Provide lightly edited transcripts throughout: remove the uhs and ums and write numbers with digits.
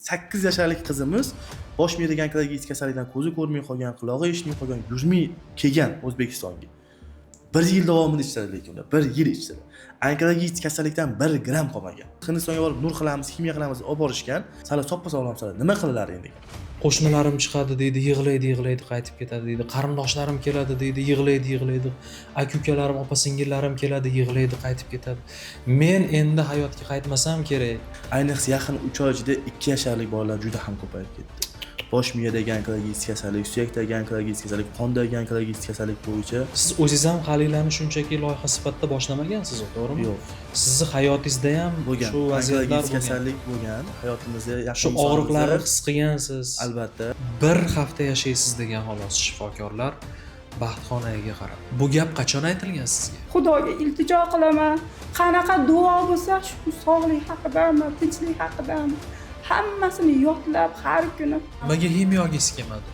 8 yoshlik qizimiz bosh miya degan giz kasallikdan ko'zi ko'rmay qolgan, qulog'i eshitmay qolgan, yurmay kelgan O'zbekistonga. 1 yil davomida ishladi lekin ular 1 yil ishladi. Onkologik kasallikdan 1 gram qolmagan. Hindistonga borib nur qilamiz, kimyo qilamiz, olib borishgan. Sal soppa-sog'lom sal nima qilinar endi? Qo'shnilarim chiqadi deydi, yig'laydi, qaytib ketadi deydi. Qarindoshlarim keladi deydi, yig'laydi. Aka-ukalarim, opa-singillarim keladi, yig'laydi, qaytib ketadi. Men endi hayotga qaytmasam kerak. Ayniqsa yaqin 3 oy ichida 2 yoshlik bolalar juda ham ko'payib ketdi. Bosh miyadagi onkologik kasallik, suyakdagi onkologik kasallik, qondagi onkologik kasallik bo'yicha Siz o'zingiz ham qalinglarni shunchaki loyiha sifatida boshlamagansiz, to'g'rimi? yo'q. Sizni hayotingizda ham Bo'lgan shu vaziyatlar onkologik kasallik bo'lgan. Hayotimizda shu og'riqlarni his qilgansiz. Albatta. Bir hafta yashaysiz degan xolos shifokorlar Baxtxon ayaga qarab. Bu gap qachon aytilgan sizga? Xudoga iltijo qilaman. Qanaqa duo bo'lsa shu sog'lik haqidami, tinchlik haqidami, hammasini yodlab har kuni. Nimaga himyogisi kelmadi?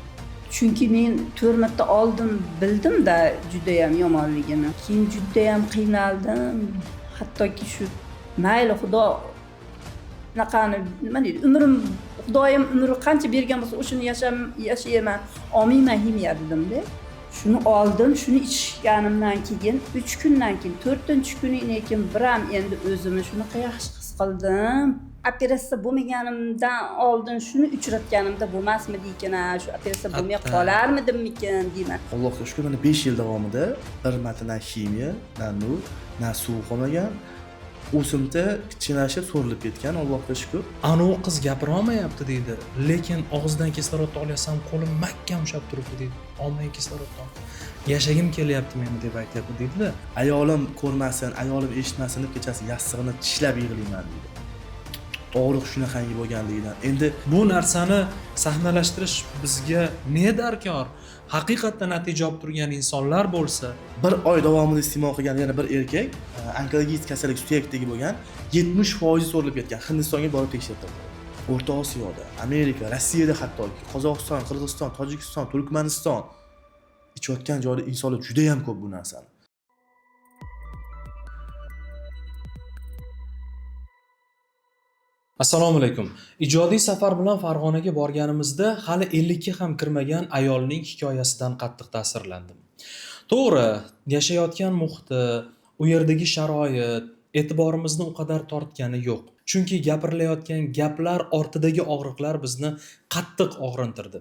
Chunki men 4 marta oldin bildim-da juda ham yomonligini. Keyin juda ham qiynaldim. Hattoki shu mayli Xudo naqani nima deydi, umrim Xudoyim umri qancha bergan bo'lsa o'shini yashayman. Olmayman himya dedim-da. Shuni oldim, shuni ichganimdan keyin 3 kundan keyin 4-kuni keyin biram endi o'zimni shunaqa yaxshi his qildim. Operatsiya bo'lmaganimdan oldin shuni uchratganimda bo'lmasmidi ekan, shu operatsiya bo'lmay qolarmidimmikin deyman. Allohga shukr, mana 5 yil davomida bir marta na kimyo, na nur, na suv qolmagan. O'simta kichkinashib so'rilib ketgan, Allohga shukr. Anu qiz gapira olmayapti deydi, lekin og'zidan kislorodni olyapsam qo'lim mahkam ushlab turibdi deydi. Olmay kislorodni. Yashagim kelyapti meni deb aytyapti deydi-da. Ayolim ko'rmasin, ayolim eshitmasin deb kechasi yassig'ini tishlab yig'layman deydi. Og'riq shunaqangi bo'lganligidan. Endi bu narsani sahnalashtirish bizga ne darkor? Haqiqatdan natija olib turgan insonlar bo'lsa, 1 oy davomida iste'mol qilgan yana bir erkak onkologik kasallik suyakdagi bo'lgan 70% so'rilib ketgan. Hindistonga borib tekshirtirdi. O'rta Osiyoda, Amerika, Rossiyada hattoki, Qozog'iston, Qirg'iziston, Tojikiston, Turkmaniston ichayotgan joyda insonlar juda ham ko'p bu narsani. Assalomu alaykum. Ijodiy safar bilan Farg'onaga borganimizda hali 50 ga ham kirmagan ayolning hikoyasidan qattiq ta'sirlandim. To'g'ri, yashayotgan muhiti, u yerdagi sharoit e'tiborimizni u qadar tortgani yo'q. Chunki gapirilayotgan gaplar ortidagi og'riqlar bizni qattiq og'rintirdi.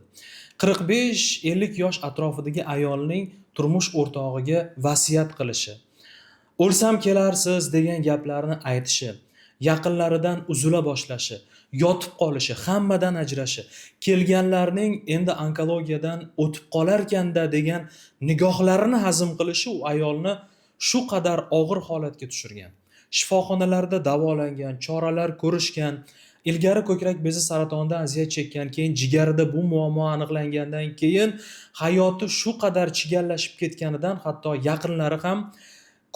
45-50 yosh atrofidagi ayolning turmush o'rtog'iga vasiyat qilishi, o'lsam kelarsiz degan gaplarni aytishi, yaqinlaridan uzila boshlashi, yotib qolishi, hammadan ajrashi, kelganlarning endi onkologiyadan o'tib qolarkanda degan nigohlarini hazm qilishi u ayolni shu qadar og'ir holatga tushirgan. Shifoxonalarda davolangan, choralar ko'rishgan, ilgari ko'krak bezi saratonidan aziyat chekkan, keyin jigarida bu muammo aniqlangandan keyin hayoti shu qadar chigallashib ketganidan hatto yaqinlari ham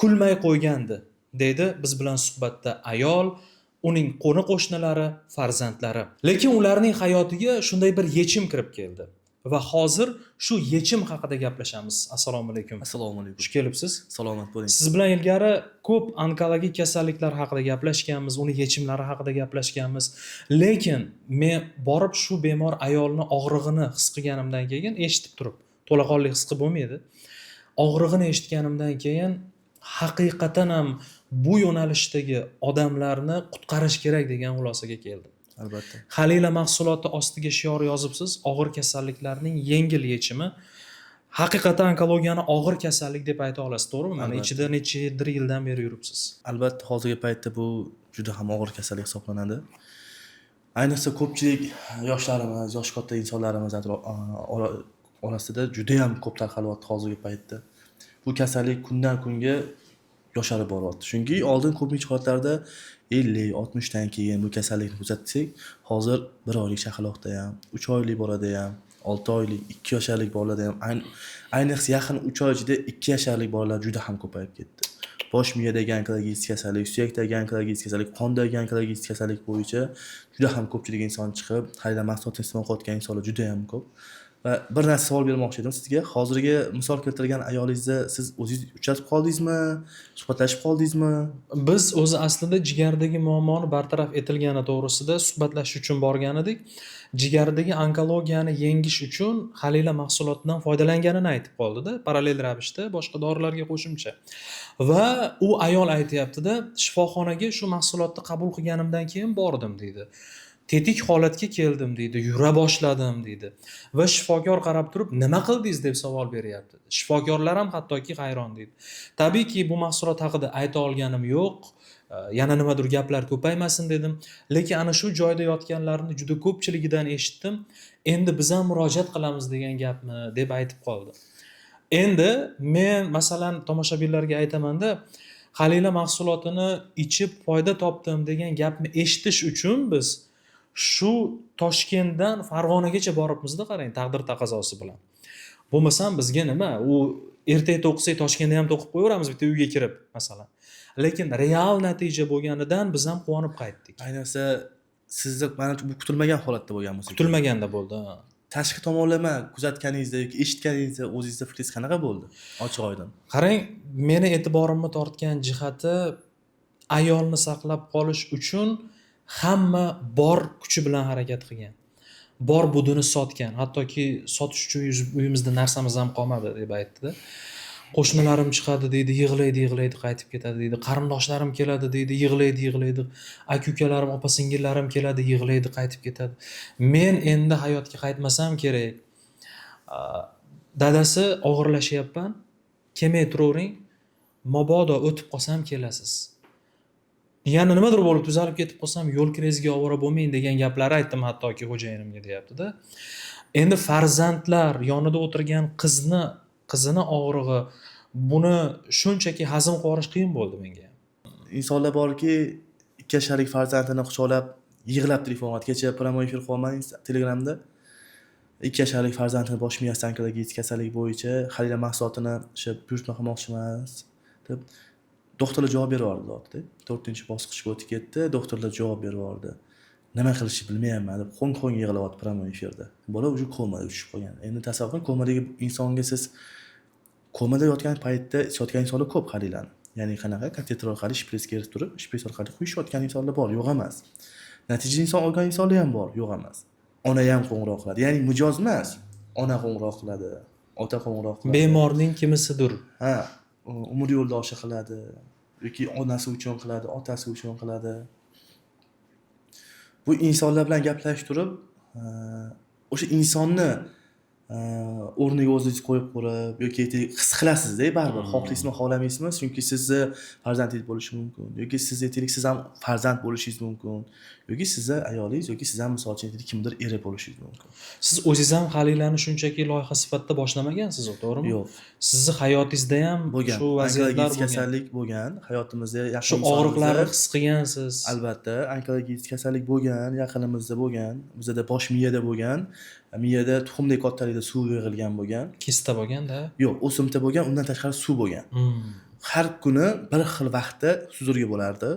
kulmay qo'ygandi, deydi biz bilan suhbatda ayol, uning qo'ni-qo'shnilari, farzandlari. Lekin ularning hayotiga shunday bir yechim kirib keldi. Va hozir shu yechim haqida gaplashamiz. Assalomu alaykum. Assalomu alaykum. Xush kelibsiz. Salomat bo'ling. Siz bilan ilgari ko'p onkologik kasalliklar haqida gaplashganmiz, uni yechimlari haqida gaplashganmiz. Lekin men borib shu bemor ayolni og'rig'ini his qilganimdan keyin eshitib turib, to'laqonli his qilib bo'lmaydi. Og'rig'ini eshitganimdan keyin haqiqatan ham bu yo'nalishdagi odamlarni qutqarish kerak degan xulosaga keldim. Albatta. Halila mahsuloti ostiga shior yozibsiz, og'ir kasalliklarning yengil yechimi. Haqiqatan onkologiyani og'ir kasallik deb ayta olasiz, to'g'rimi? Mana ichida necha yildan beri yuribsiz. Albatta, hozirgi paytda bu juda ham og'ir kasallik hisoblanadi. Ayniqsa ko'pchilik yoshlarimiz, yosh katta insonlarimiz orasida juda ham ko'p tarqalyapti hozirgi paytda. Bu kasallik kundan kunga yosharib boryapti. Chunki oldin ko'pincha holatlarda 50-60 dan keyin bu kasallikni kuzatsak, hozir 1 oylik chaqaloqda ham, 3 oylik bolada ham, 6 oylik, 2 yoshlik bolada ham, ayniqsa yaqin 3 oy ichida 2 yoshlik bolalar juda ham ko'payib ketdi. Bosh miyadagi onkologik kasallik, suyakdagi onkologik kasallik, qondagi onkologik kasallik bo'yicha juda ham ko'pchilik inson chiqib, xayrida mahsulot iste'mol qilayotgan insonlar juda ham ko'p. Va bir narsa savol bermoqchi edim sizga. Hozirgi misol keltirgan ayolingizni siz o'zingiz uchratib qoldingizmi? Suhbatlashib qoldingizmi? Biz o'zi aslida jigardagi muammoni bartaraf etilgani to'g'risida suhbatlashish uchun borgan edik. Jigardagi onkologiyani yengish uchun Halila mahsulotidan foydalanganini aytib qoldi-da, parallel ravishda boshqa dorilarga qo'shimcha. Va u ayol aytayapti-da, shifoxonaga shu mahsulotni qabul qilganimdan keyin bordim deydi. Tetik holatga keldim deydi, yura boshladim deydi. Va shifokor qarab turib, "Nima qildingiz?" deb savol beryapti. Shifokorlar ham hattoki hayron deydi. Tabiiyki bu mahsulot haqida ayta olganim yo'q. Yana nimadir gaplar ko'paymasin dedim. Lekin ana shu joyda yotganlarni juda ko'pchiligidan eshitdim. Endi biz ham murojaat qilamiz degan gapni deb aytib qoldi. Endi men masalan tomoshabinlarga aytaman-da, Halila mahsulotini ichib foyda topdim degan gapni eshitish uchun biz shu Toshkentdan Farg'onagacha boribmiz-da, qarang, taqdir taqozosi bilan. Bo'lmasam bizga nima? U ertaga to'qisak Toshkentda ham to'qib qo'yaveramiz bitta uyga kirib, masalan. Lekin real natija bo'lganidan biz ham quvonib qaytdik. Ayniqsa sizni mana bu kutilmagan holatda bo'lgan bo'lsa. Kutilmaganda bo'ldi. Tashqi tomonlama kuzatganingizda yoki eshitganingizda o'zingizda fikringiz qanaqa bo'ldi? Ochiq oydin. Qarang, meni e'tiborimni tortgan jihati ayolni saqlab qolish uchun hamma bor kuchi bilan harakat qilgan. Bor budini sotgan. Hattoki sotish uchun uyimizda narsamiz ham qolmadi deb aytdi-da. Qo'shnilarim chiqadi deydi, yig'laydi, qaytib ketadi deydi. Qarindoshlarim keladi deydi, yig'laydi. Aka-ukalarim, opa-singillarim keladi, yig'laydi, qaytib ketadi. Men endi hayotga qaytmasam kerak. Dadasi og'irlashyapman. Kelmay turavering. Mabodo o'tib qolsam kelasiz. Yana nimadir bo'lib tuzalib ketib qolsam yo'l kirezga ovora bo'lmang degan gaplar aytdim hattoki xo'jayinimga deyapti-da. Endi farzandlar yonida o'tirgan qizini og'rig'i buni shunchaki hazm qilish qiyin bo'ldi menga. Insonlar borki, 2 yoshlik farzandini quchoqlab yig'lab telefonga kecha promo efir qilmadim Telegramda. 2 yoshlik farzandini bosh miya stankalagi kasallik bo'yicha Halila mahsulotini o'sha buyurtma qilmoqchimas deb doktorlar javob berib 4-bosqichga o'tib ketdi. Doktorlar javob berib nima qilishni bilmayapman deb qo'ng yig'layapti promo efirda. Bola уже komaga tushib qolgan. Endi tasavvur qiling, komadagi insonga siz komada yotgan paytda ichayotgan insonlar ko'p Halilani. Ya'ni qanaqa kateter orqali shpris kelib turib, shpris orqali quyishayotgan insonlar bor, yo'q emas. Natijada inson olgan insonlar ham bor, yo'q emas. Ona ham qo'ng'iroq qiladi. Ya'ni mijoz emas, ona qo'ng'iroq qiladi, ota qo'ng'iroq qiladi. Bemorning kimisidir. Ha, umr yo'ldoshi qiladi yoki onasi uchun qiladi, otasi uchun qiladi. Bu insonlar bilan gaplashish turib, o'sha insonni o'rniga o'zingiz qo'yib ko'rib yoki his qilasiz-da, baribir xohlaysizmi, xohlamaysizmi, chunki sizni farzandingiz bo'lishi mumkin yoki siz aytaylik siz ham farzand bo'lishingiz mumkin yoki sizni ayolingiz yoki siz ham misol uchun aytaylik kimdir eri bo'lishingiz mumkin. Siz o'zingiz ham Halilani shunchaki loyiha sifatida boshlamagansiz, to'g'rimi? Yo'q. Sizni hayotingizda ham bo'lgan. shu vaziyatlar bo'lgan. Kasallik bo'lgan, hayotimizda yaqin Shu og'riqlarni his qilgansiz. Albatta, onkologik kasallik bo'lgan, yaqinimizda bo'lgan, bizda bosh miyada bo'lgan, miyada tuxumdek kattalikda suv yig'ilgan bo'lgan. Kista bo'lganda? Yo'q, o'simta bo'lgan, undan tashqari suv bo'lgan. Har kuni bir xil vaqtda suzurgi bo'lardi.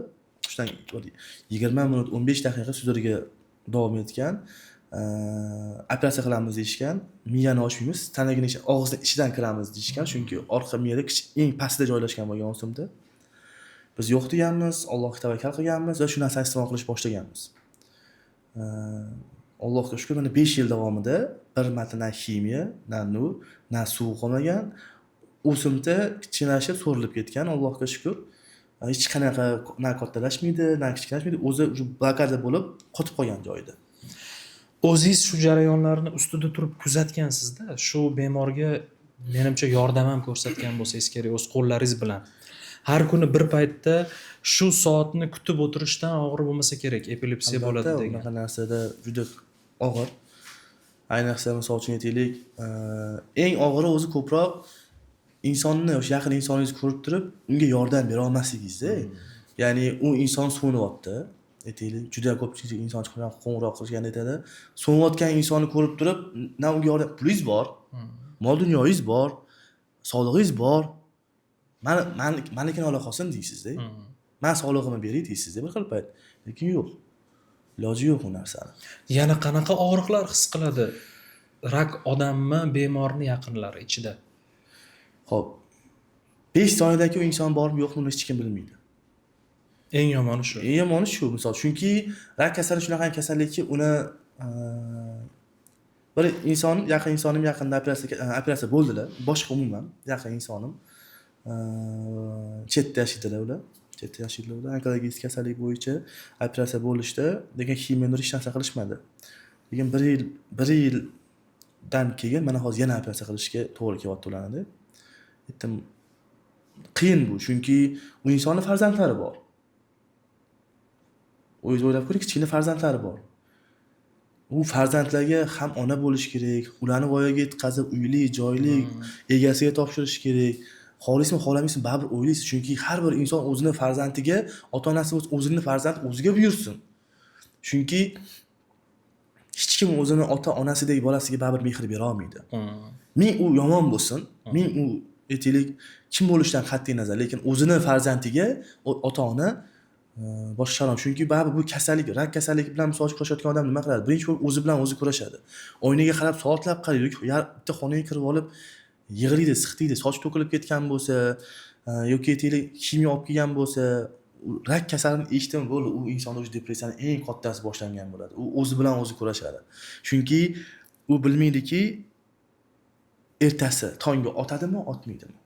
O'shdan 20 minut, 15 daqiqa suzurgi davom etgan. Operatsiya qilamiz deyishgan, miyani ochmaymiz, tanagini og'izning ichidan kiramiz deyishgan, chunki orqa miyada eng pastda joylashgan bo'lgan o'simta. Biz yo'q deganmiz, Allohga tavakkal qilganmiz va shu narsani iste'mol qilish boshlaganmiz. Allohga shukr, mana 5 yil davomida bir marta na ximiya, na nur, na suv qolmagan. O'simta kichkinashib, so'rilib ketgan, Allohga shukr. Hech qanaqa na kattalashmaydi, na kichkinashmaydi, o'zi blokada bo'lib qotib qolgan joyida. O'zingiz shu jarayonlarni ustida turib kuzatgansiz-da, shu bemorga menimcha yordam ham ko'rsatgan bo'lsangiz kerak o'z qo'llaringiz bilan. Har kuni bir paytda shu soatni kutib o'tirishdan og'ir bo'lmasa kerak, epilepsiya bo'ladi degan. Bunaqa narsada juda og'ir. Ayniqsa misol uchun aytaylik, eng og'iri o'zi ko'proq insonni, o'sha yaqin insoningizni ko'rib turib, unga yordam bera olmasligingizda. Ya'ni u inson so'nyapti. Aytaylik, juda ko'pchilik inson chiqib qo'ng'iroq qilishgan aytadi. So'nyotgan insonni ko'rib turib, na unga yordam, pulingiz bor, mol dunyoyingiz bor, sog'lig'ingiz bor. Manikini ola qolsin deysiz-da. Men sog'lig'imni beray deysiz-da bir xil payt. Lekin yo'q. Iloji yo'q u narsani. Yana qanaqa og'riqlar his qiladi rak odammi, bemorni yaqinlari ichida? Xo'p, 5 soniyadagi u inson bormi yo'qmi uni hech kim bilmaydi. Eng yomoni shu. Eng yomoni shu, misol, chunki rak kasali shunaqa kasallikki, uni bir inson, yaqin insonim yaqinda operatsiya bo'ldilar. Boshqa umuman yaqin insonim chetda yashaydilar ular. Chetda yashaydilar ular. Onkologik kasallik bo'yicha operatsiya bo'lishdi, lekin kimyoviy hech narsa qilishmadi. Lekin 1 yildan keyin mana hozir yana operatsiya qilishga to'g'ri kelyapti ularni. Aytdim, qiyin bu, chunki u insonning farzandlari bor. O'zingiz o'ylab ko'ring, kichkina farzandlari bor. U farzandlarga ham ona bo'lish kerak, ularni voyaga yetkazib, uyli, joyli, egasiga topshirish kerak. Xohlaysizmi, xohlamaysizmi, baribir o'ylaysiz, chunki har bir inson o'zining farzandiga, ota-onasi o'zining farzandi o'ziga buyursin. Chunki hech kim o'zini ota-onasidek bolasiga baribir mehr bera olmaydi. Ming u yomon bo'lsin, ming u aytaylik kim bo'lishidan qat'iy nazar, lekin o'zini farzandiga ota-ona boshqa sharoit. Chunki baribir bu kasallik, rak kasalligi bilan misol uchun kurashayotgan odam nima qiladi? Birinchi bo'lib o'zi bilan o'zi kurashadi. Oynaga qarab soatlab qaraydi, bitta xonaga kirib olib yig'laydi, siqtiydi, soch to'kilib ketgan bo'lsa, yoki aytaylik kimyo olib kelgan bo'lsa, rak kasalini eshitdim, bo'ldi, u insonda o'sha depressiyaning eng kattasi boshlangan bo'ladi. U o'zi bilan o'zi kurashadi. Chunki u bilmaydiki ertasi tongga otadimi, otmaydimi.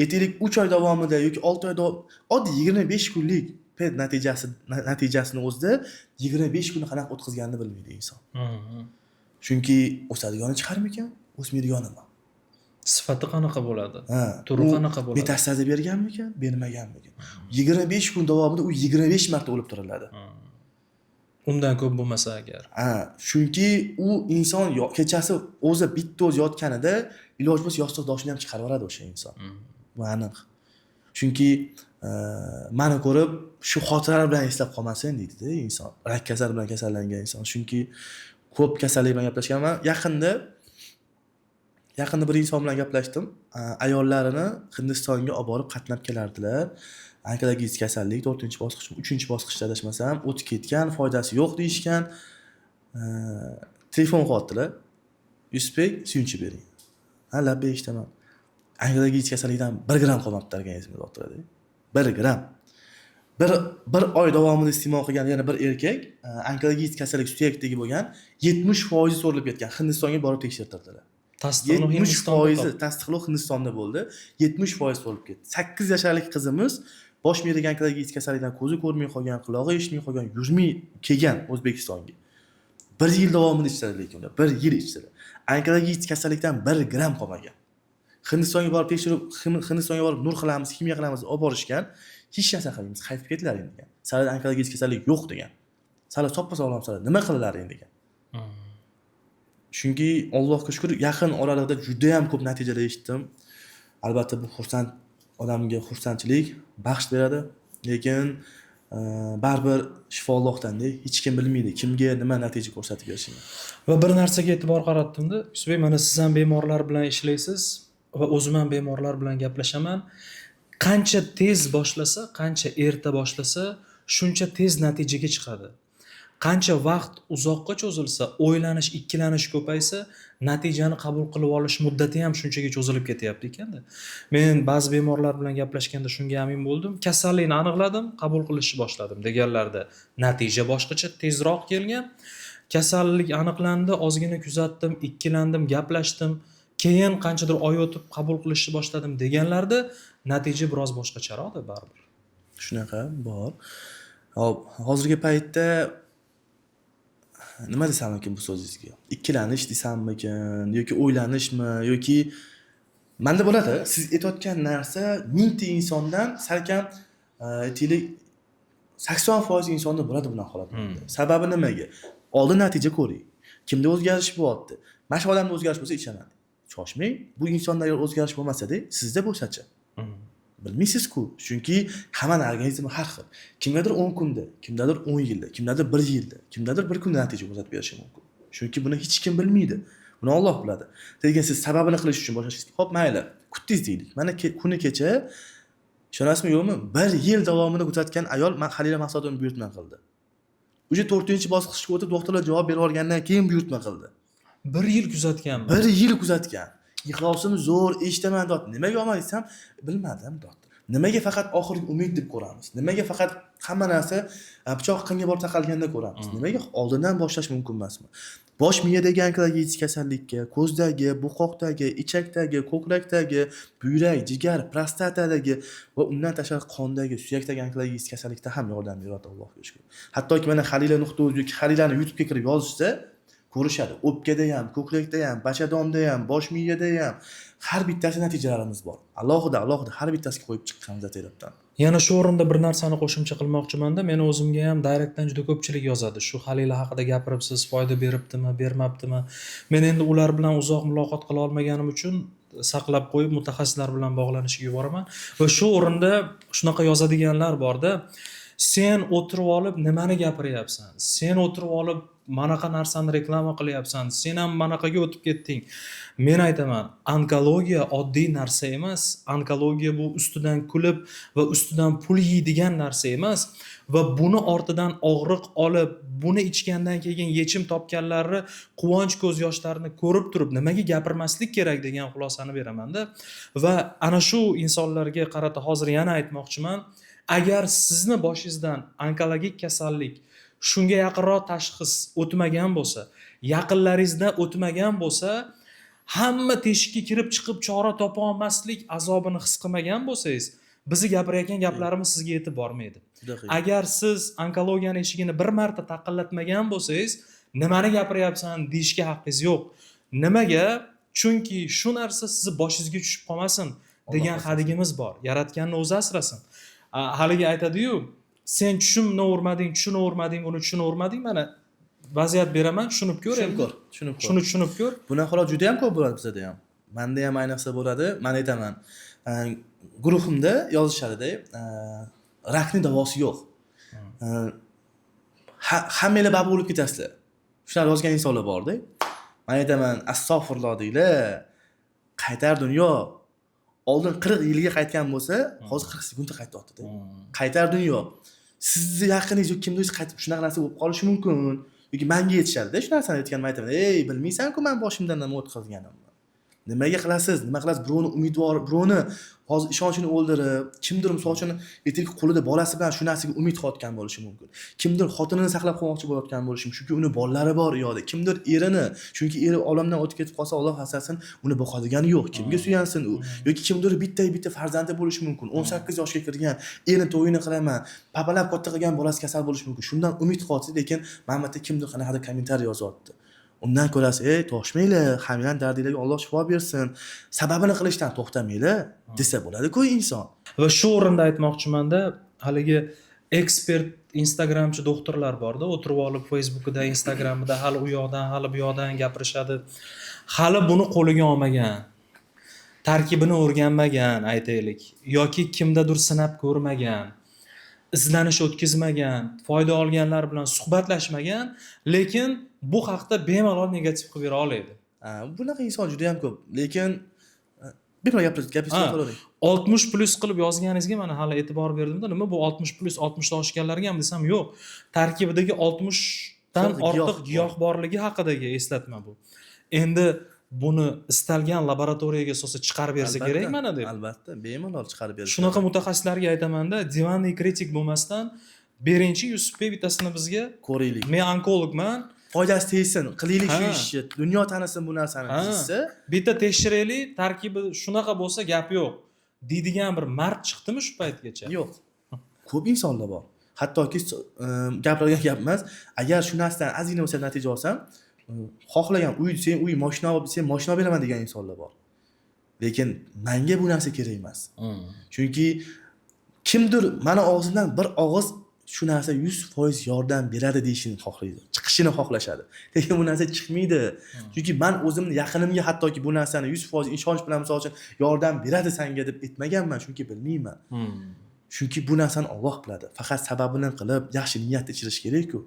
Aytaylik 3 oy davomida yoki 6 oy davomida oddiy 25 kunlik PET natijasini o'zida 25 kun qanaqa o'tkazganini bilmaydi inson. Chunki o'sadigani chiqarmikan, o'smaydiganimi? Sifati qanaqa bo'ladi? Turi qanaqa bo'ladi? Metastaza berganmikan, bermaganmikan? 25 kun davomida u 25 marta o'lib tiriladi. Undan ko'p bo'lmasa agar. Chunki u inson kechasi o'zi bitta o'zi yotganida iloj bo'lsa yostiqdoshini ham chiqarib yuboradi o'sha inson. Bu aniq. Chunki meni ko'rib shu xotiralar bilan eslab qolmasin deydi-da inson. Rak kasali bilan kasallangan inson. Chunki ko'p kasallik bilan gaplashganman. Yaqinda bir inson bilan gaplashdim. Ayollarini Hindistonga olib borib qatnab kelardilar. Onkologik kasallik 4-bosqich, 3-bosqichda adashmasam, o'tib ketgan, foydasi yo'q deyishgan. Telefon qilyaptilar. Yusufbek, suyunchi bering. Labba eshitaman. Onkologik kasallikdan 1 gram qolmabdi organizmda doktorda. 1 gram. Bir oy davomida iste'mol qilgan yana bir erkak onkologik kasallik suyakdagi bo'lgan 70% so'rilib ketgan. Hindistonga borib tekshirtirdilar. Tasdiqlov tasdiqlov Hindistonda bo'ldi. 70% so'rilib ketdi. 8 yoshlik qizimiz bosh miyaga onkologik kasallikdan ko'zi ko'rmay qolgan, qulog'i eshitmay qolgan, yurmay kelgan O'zbekistonga. 1 yil davomida ichdilar lekin ular, 1 yil ichdilar. Onkologik kasallikdan 1 gram qolmagan. Hindistonga borib tekshirib, Hindistonga borib nur qilamiz, kimyo qilamiz, olib borishgan. Hech narsa qilmaymiz, qaytib ketdilar endi degan. Sal onkologik kasallik yo'q degan. Sal soppa-sog'lom sal nima qilinar endi degan. Chunki Allohga shukr, yaqin oralig'ida juda ham ko'p natijalar eshitdim. Albatta bu odamga xursandchilik baxsh beradi, lekin baribir shifo Allohdan-da, hech kim bilmaydi kimga nima natija ko'rsatib berishini. Va bir narsaga e'tibor qaratdim-da, Yusufbek, mana siz ham bemorlar bilan ishlaysiz va o'zim ham bemorlar bilan gaplashaman. Qancha tez boshlasa, qancha erta boshlasa, shuncha tez natijaga chiqadi. Qancha vaqt uzoqqa cho'zilsa, o'ylanish, ikkilanish ko'paysa, natijani qabul qilib olish muddati ham shunchaga cho'zilib ketyapti ekanda. Men ba'zi bemorlar bilan gaplashganda shunga amin bo'ldim. Kasallikni aniqladim, qabul qilishni boshladim deganlarda natija boshqacha, tezroq kelgan. Kasallik aniqlandi, ozgina kuzatdim, ikkilandim, gaplashdim. Keyin qanchadir oy o'tib qabul qilishni boshladim deganlarda natija biroz boshqacharoqda baribir. Shunaqa bor. Hop, hozirgi paytda nima desammikin bu so'zingizga? Ikkilanish desammikin yoki o'ylanishmi yoki menda bo'ladi, siz aytayotgan narsa 1000 ta insondan salkam aytaylik 80% insonda bo'ladi bunaqa holat. Sababi nimaga? Oldin natija ko'ring. Kimda o'zgarish bo'lyapti? Mana shu odamda o'zgarish bo'lsa ishonaman. Shoshmang. Bu insonda agar o'zgarish bo'lmasa-da, sizda bo'lsa-chi? Bilmaysiz-ku, chunki hammaning organizmi har xil. Kimgadir 10 kunda, kimdadir 10 yilda, kimdadir 1 yilda, kimdadir 1 kunda natija ko'rsatib berishi mumkin. Chunki buni hech kim bilmaydi. Buni Alloh biladi. Lekin siz sababini qilish uchun boshlashingiz, hop mayli, kutdingiz deylik. Mana kuni kecha ishonasizmi yo'qmi? 1 yil davomida kuzatgan ayol Halila Maqsodovni buyurtma qildi. O'sha 4-bosqichga o'tib doktorlar javob berib olgandan keyin buyurtma qildi. 1 yil kuzatganman. 1 yil kuzatgan. Ixlosim zo'r, eshitaman dot. Nimaga olmay desam, bilmadim dot. Nimaga faqat oxirgi umid deb ko'ramiz? Nimaga faqat hamma narsa pichoq qinga bor taqalganda ko'ramiz? Nimaga oldindan boshlash mumkin emasmi? Bosh miyadagi onkologik kasallikka, ko'zdagi, bo'qoqdagi, ichakdagi, ko'krakdagi, buyrak, jigar, prostatadagi va undan tashqari qondagi, suyakdagi onkologik kasallikda ham yordam beradi Allohga shukr. Hattoki mana Halila.uz yoki Halilani YouTube'ga kirib yozishsa, ko'rishadi. O'pkada ham, ko'krakda ham, bachadonda ham, bosh miyada ham har bittasi natijalarimiz bor. Alohida har bittasiga qo'yib chiqqanmiz tarafdan. Yana shu o'rinda bir narsani qo'shimcha qilmoqchiman-da, men o'zimga ham direktdan juda ko'pchilik yozadi. Shu Halila haqida gapiribsiz, foyda beribdimi, bermabdimi? Men endi ular bilan uzoq muloqot qila olmaganim uchun saqlab qo'yib mutaxassislar bilan bog'lanishga yuboraman va shu o'rinda shunaqa yozadiganlar borda, sen o'tirib olib nimani gapiryapsan? Sen o'tirib olib manaqa narsani reklama qilyapsan. Sen ham manaqaga o'tib ketding. Men aytaman, onkologiya oddiy narsa emas. Onkologiya bu ustidan kulib va ustidan pul yeydigan narsa emas va buni ortidan og'riq olib, buni ichgandan keyin yechim topganlarni quvonch ko'z yoshlarini ko'rib turib, nimaga gapirmaslik kerak degan xulosani beraman-da. Va ana shu insonlarga qarata hozir yana aytmoqchiman, agar sizni boshingizdan onkologik kasallik shunga yaqinroq tashxis o'tmagan bo'lsa, yaqinlaringizda o'tmagan bo'lsa, hamma teshikka kirib chiqib chora topa olmaslik azobini his qilmagan bo'lsangiz, bizni gapirayotgan gaplarimiz sizga yetib bormaydi. Agar siz onkologiyani eshigini bir marta taqillatmagan bo'lsangiz, nimani gapiryapsan deyishga haqqingiz yo'q. Nimaga? Chunki shu narsa sizni boshingizga tushib qolmasin degan hadigimiz bor. Yaratganni o'zi asrasin. Haligi aytadi-yu, sen tushunavurmading, buni tushunavermading, mana vaziyat beraman, tushunib ko'r endi. Shuni tushunib ko'r. Bunaqa holat juda ham ko'p bo'ladi bizda ham. Menda ham ayniqsa bo'ladi. Men aytaman, guruhimda yozishadi-da, rakning davosi yo'q. Hammanglar bab bo'lib ketasizlar. Shular yozgan insonlar bor-da. Men aytaman, astag'firulloh deylar. Qaytar dunyo. Oldin 40 yilga qaytgan bo'lsa, hozir 40 sekundda qaytyapti-da. Qaytar dunyo. Sizni yaqiningiz yoki kimdir qaytib shunaqa narsa bo'lib qolishi mumkin. Yoki menga yetishadi-da, shu narsani aytganimni aytaman. Ey, bilmaysan-ku men boshimdan nima o'tkazganimni. Nimaga qilasiz? Nima qilasiz? Birovni umidvor, birovni hozir ishonchini o'ldirib, kimdir misol uchun ertaga qo'lida bolasi bilan shu narsaga umid qilayotgan bo'lishi mumkin. Kimdir xotinini saqlab qolmoqchi bo'layotgan bo'lishi mumkin, chunki uni bolalari bor yo'qda. Kimdir erini, chunki eri olamdan o'tib ketib qolsa, Alloh asrasin, uni boqadigani yo'q. Kimga suyansin u? Yoki kimdir bitta farzandi bo'lishi mumkin. 18 yoshga kirgan, erini to'yini qilaman, papalab katta qilgan bolasi kasal bo'lishi mumkin. Shundan umid qilyapti, lekin mana bu yerda kimdir qanaqadir kommentariy yozyapti. Undan ko'rasiz, to'shmanglar, hammaning dardinglarga Alloh shifo bersin. Sababini qilishdan to'xtamanglar desa bo'ladi-ku inson. Va shu o'rinda aytmoqchiman-da, haligi ekspert Instagramchi doktorlar bor-da, o'tirib olib Facebook'da, Instagram'da hali u yoqdan, hali bu yoqdan gapirishadi. Hali buni qo'liga olmagan, tarkibini o'rganmagan, aytaylik, yoki kimdadir sinab ko'rmagan, izlanish o'tkazmagan, foyda olganlar bilan suhbatlashmagan, lekin bu haqda bemalol negativ qilib bera oladi. Bunaqa inson juda ham ko'p. Lekin bemalol gapirishga qo'ying. 60+ qilib yozganingizga mana hali e'tibor berdim-da, nima bu 60+, 60 dan oshganlarga ham desam yo'q. Tarkibidagi 60 dan ortiq giyoh borligi haqidagi eslatma bu. Endi buni istalgan laboratoriyaga solsa chiqarib bersa kerak mana deb. Albatta, bemalol chiqarib beradi. Shunaqa mutaxassislarga aytaman-da, divanniy kritik bo'lmasdan berinchi Yusufbek bittasini bizga ko'raylik. Men onkologman, foydasi tegsin, qilaylik shu ishni. Dunyo tanisin bu narsani desa, bitta tekshiraylik, tarkibi shunaqa bo'lsa gap yo'q. Deydigan bir mard chiqdimi shu paytgacha? Yo'q. Ko'p insonlar bor. Hattoki gapirgan gap emas, agar shu narsadan ozgina bo'lsa natija olsam, xohlagan uy, mashina olib, sen mashina beraman degan insonlar bor. Lekin menga bu narsa kerak emas. Chunki kimdir mana og'zidan bir og'iz shu narsa 100% yordam beradi deyishini xohlaydi. Chiqishini xohlashadi. Lekin bu narsa chiqmaydi. Chunki men o'zimni yaqinimga hattoki bu narsani 100% ishonch bilan misol uchun yordam beradi senga deb aytmaganman, chunki bilmayman. Chunki bu narsani Alloh biladi. Faqat sababini qilib, yaxshi niyat ichirish kerak-ku.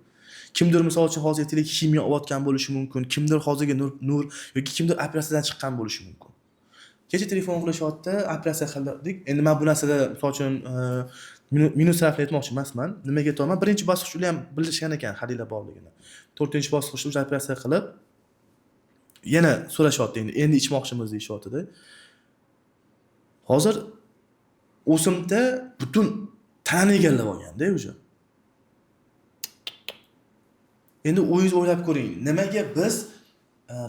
Kimdir misol uchun hozir aytaylik kimyo olayotgan bo'lishi mumkin, kimdir hozirga nur yoki kimdir operatsiyadan chiqqan bo'lishi mumkin. Kecha telefon qilishyapti, operatsiya qildik. Endi men bu narsada misol uchun minus tarafni aytmoqchi emasman. Nimaga aytaman? Birinchi bosqich ular ham bilishgan ekan Halila borligini. 4-bosqichda operatsiya qilib yana so'rashyapti endi ichmoqchimiz deyishyapti-da. Hozir o'simta butun tanani egallab olganda o'sha. Endi o'zingiz o'ylab ko'ring, nimaga biz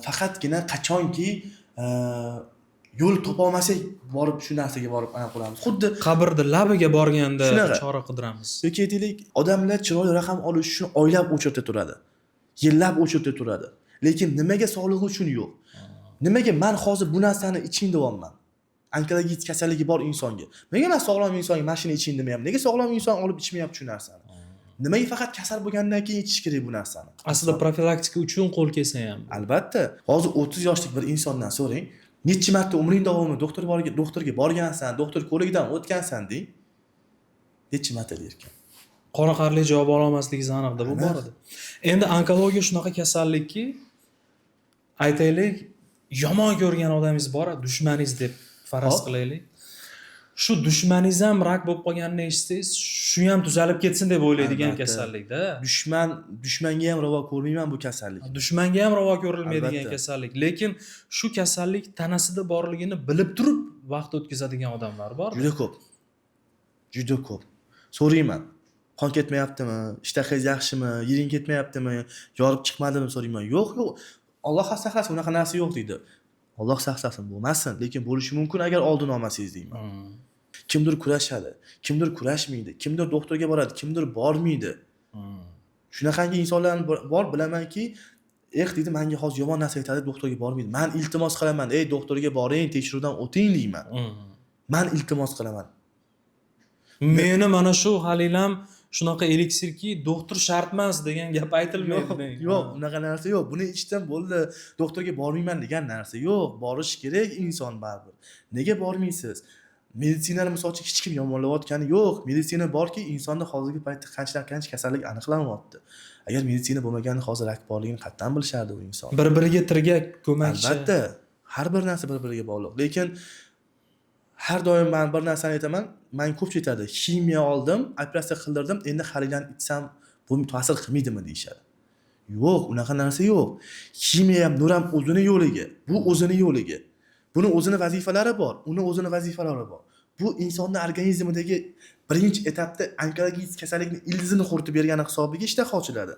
faqatgina qachonki yo'l topa olmasak borib shu narsaga borib aniq qilamiz. Xuddi qabrni labiga borganda Shunaqa. chora qidiramiz. yoki aytaylik, odamlar chiroyli raqam olish uchun oylab o'chirta turadi. Yillab o'chirta turadi. Lekin nimaga sog'lig'i uchun yo'q? Nimaga men hozir bu narsani iching deyapman? Onkologik kasalligi bor insonga. Nega men sog'lom insonga mashina iching demayapman? Nega sog'lom inson olib ichmayapti shu narsani? Nimaga faqat kasal bo'lgandan keyin ichish kerak bu narsani? Aslida profilaktika uchun qo'l kelsa ham. Albatta, hozir 30 yoshlik bir insondan so'rang, necha marta umring davomida doktorga borgansan, doktor ko'rigidan o'tgansan deng. Necha marta derkan? Qoniqarli javob ola olmasligingiz aniqda bu bor edi. Endi onkologiya shunaqa kasallikki, aytaylik, yomon ko'rgan odamingiz bor, dushmaningiz deb faraz qilaylik. Shu dushmaningiz ham rak bo'lib qolganini eshitsangiz, shu ham tuzalib ketsin deb o'ylaydigan Albatta. kasallikda. Dushmanga ham ravo ko'rmayman bu kasallik. Dushmanga ham ravo ko'rilmaydigan Albatta. kasallik. Lekin shu kasallik tanasida borligini bilib turib vaqt o'tkazadigan odamlar bor. Juda ko'p. Juda ko'p. So'rayman. Qon ketmayaptimi? Ishtahangiz yaxshimi? Yering ketmayaptimi? Yorib chiqmadimi so'rayman. Yo'q. Alloh saqlasin, unaqa narsa yo'q deydi. Alloh saqlasin, bo'lmasin, lekin bo'lishi mumkin agar oldini olmasangiz deyman. Kimdir kurashadi, kimdir kurashmaydi, kimdir doktorga boradi, kimdir bormaydi. Shunaqangi insonlar bor, bilamanki, deydi, menga hozir yomon narsa aytadi, doktorga bormaydi. Men iltimos qilaman, ey doktorga boring, tekshiruvdan o'ting deyman. Men iltimos qilaman. Meni mana shu halilam shunaqa eliksirki, doktor shart emas degan gap aytilmaydi. Yo'q, unaqa narsa yo'q. Buni ichdan bo'ldi, doktorga bormayman degan narsa yo'q. Borish kerak inson baribir. Nega bormaysiz? Meditsinani misolchi hech kim yomonlayotgani yo'q. Meditsina borki, insonda hozirgi paytda qancha kasallik aniqlanyapti. Agar meditsina bo'lmaganda hozir rak borligini qattan bilishardi u inson. Bir-biriga tirgak, ko'makchi. Albatta, har bir narsa bir-biriga bog'liq. Lekin har doim men bir narsani aytaman, men ko'pchilik aytadi, ximiya oldim, operatsiya qildirdim, endi halidan ichsam bu ta'sir qilmaydimi deyshadi. Yo'q, unaqa narsa yo'q. Ximiya ham, nur ham o'zini yo'liga, bu o'zini yo'liga. Buni o'zini vazifalari bor, uni o'zini vazifalari bor. Bu insonning organizmidagi birinchi etapda onkologik kasallikning ildizini quritib bergani hisobiga ishtaha ochiladi.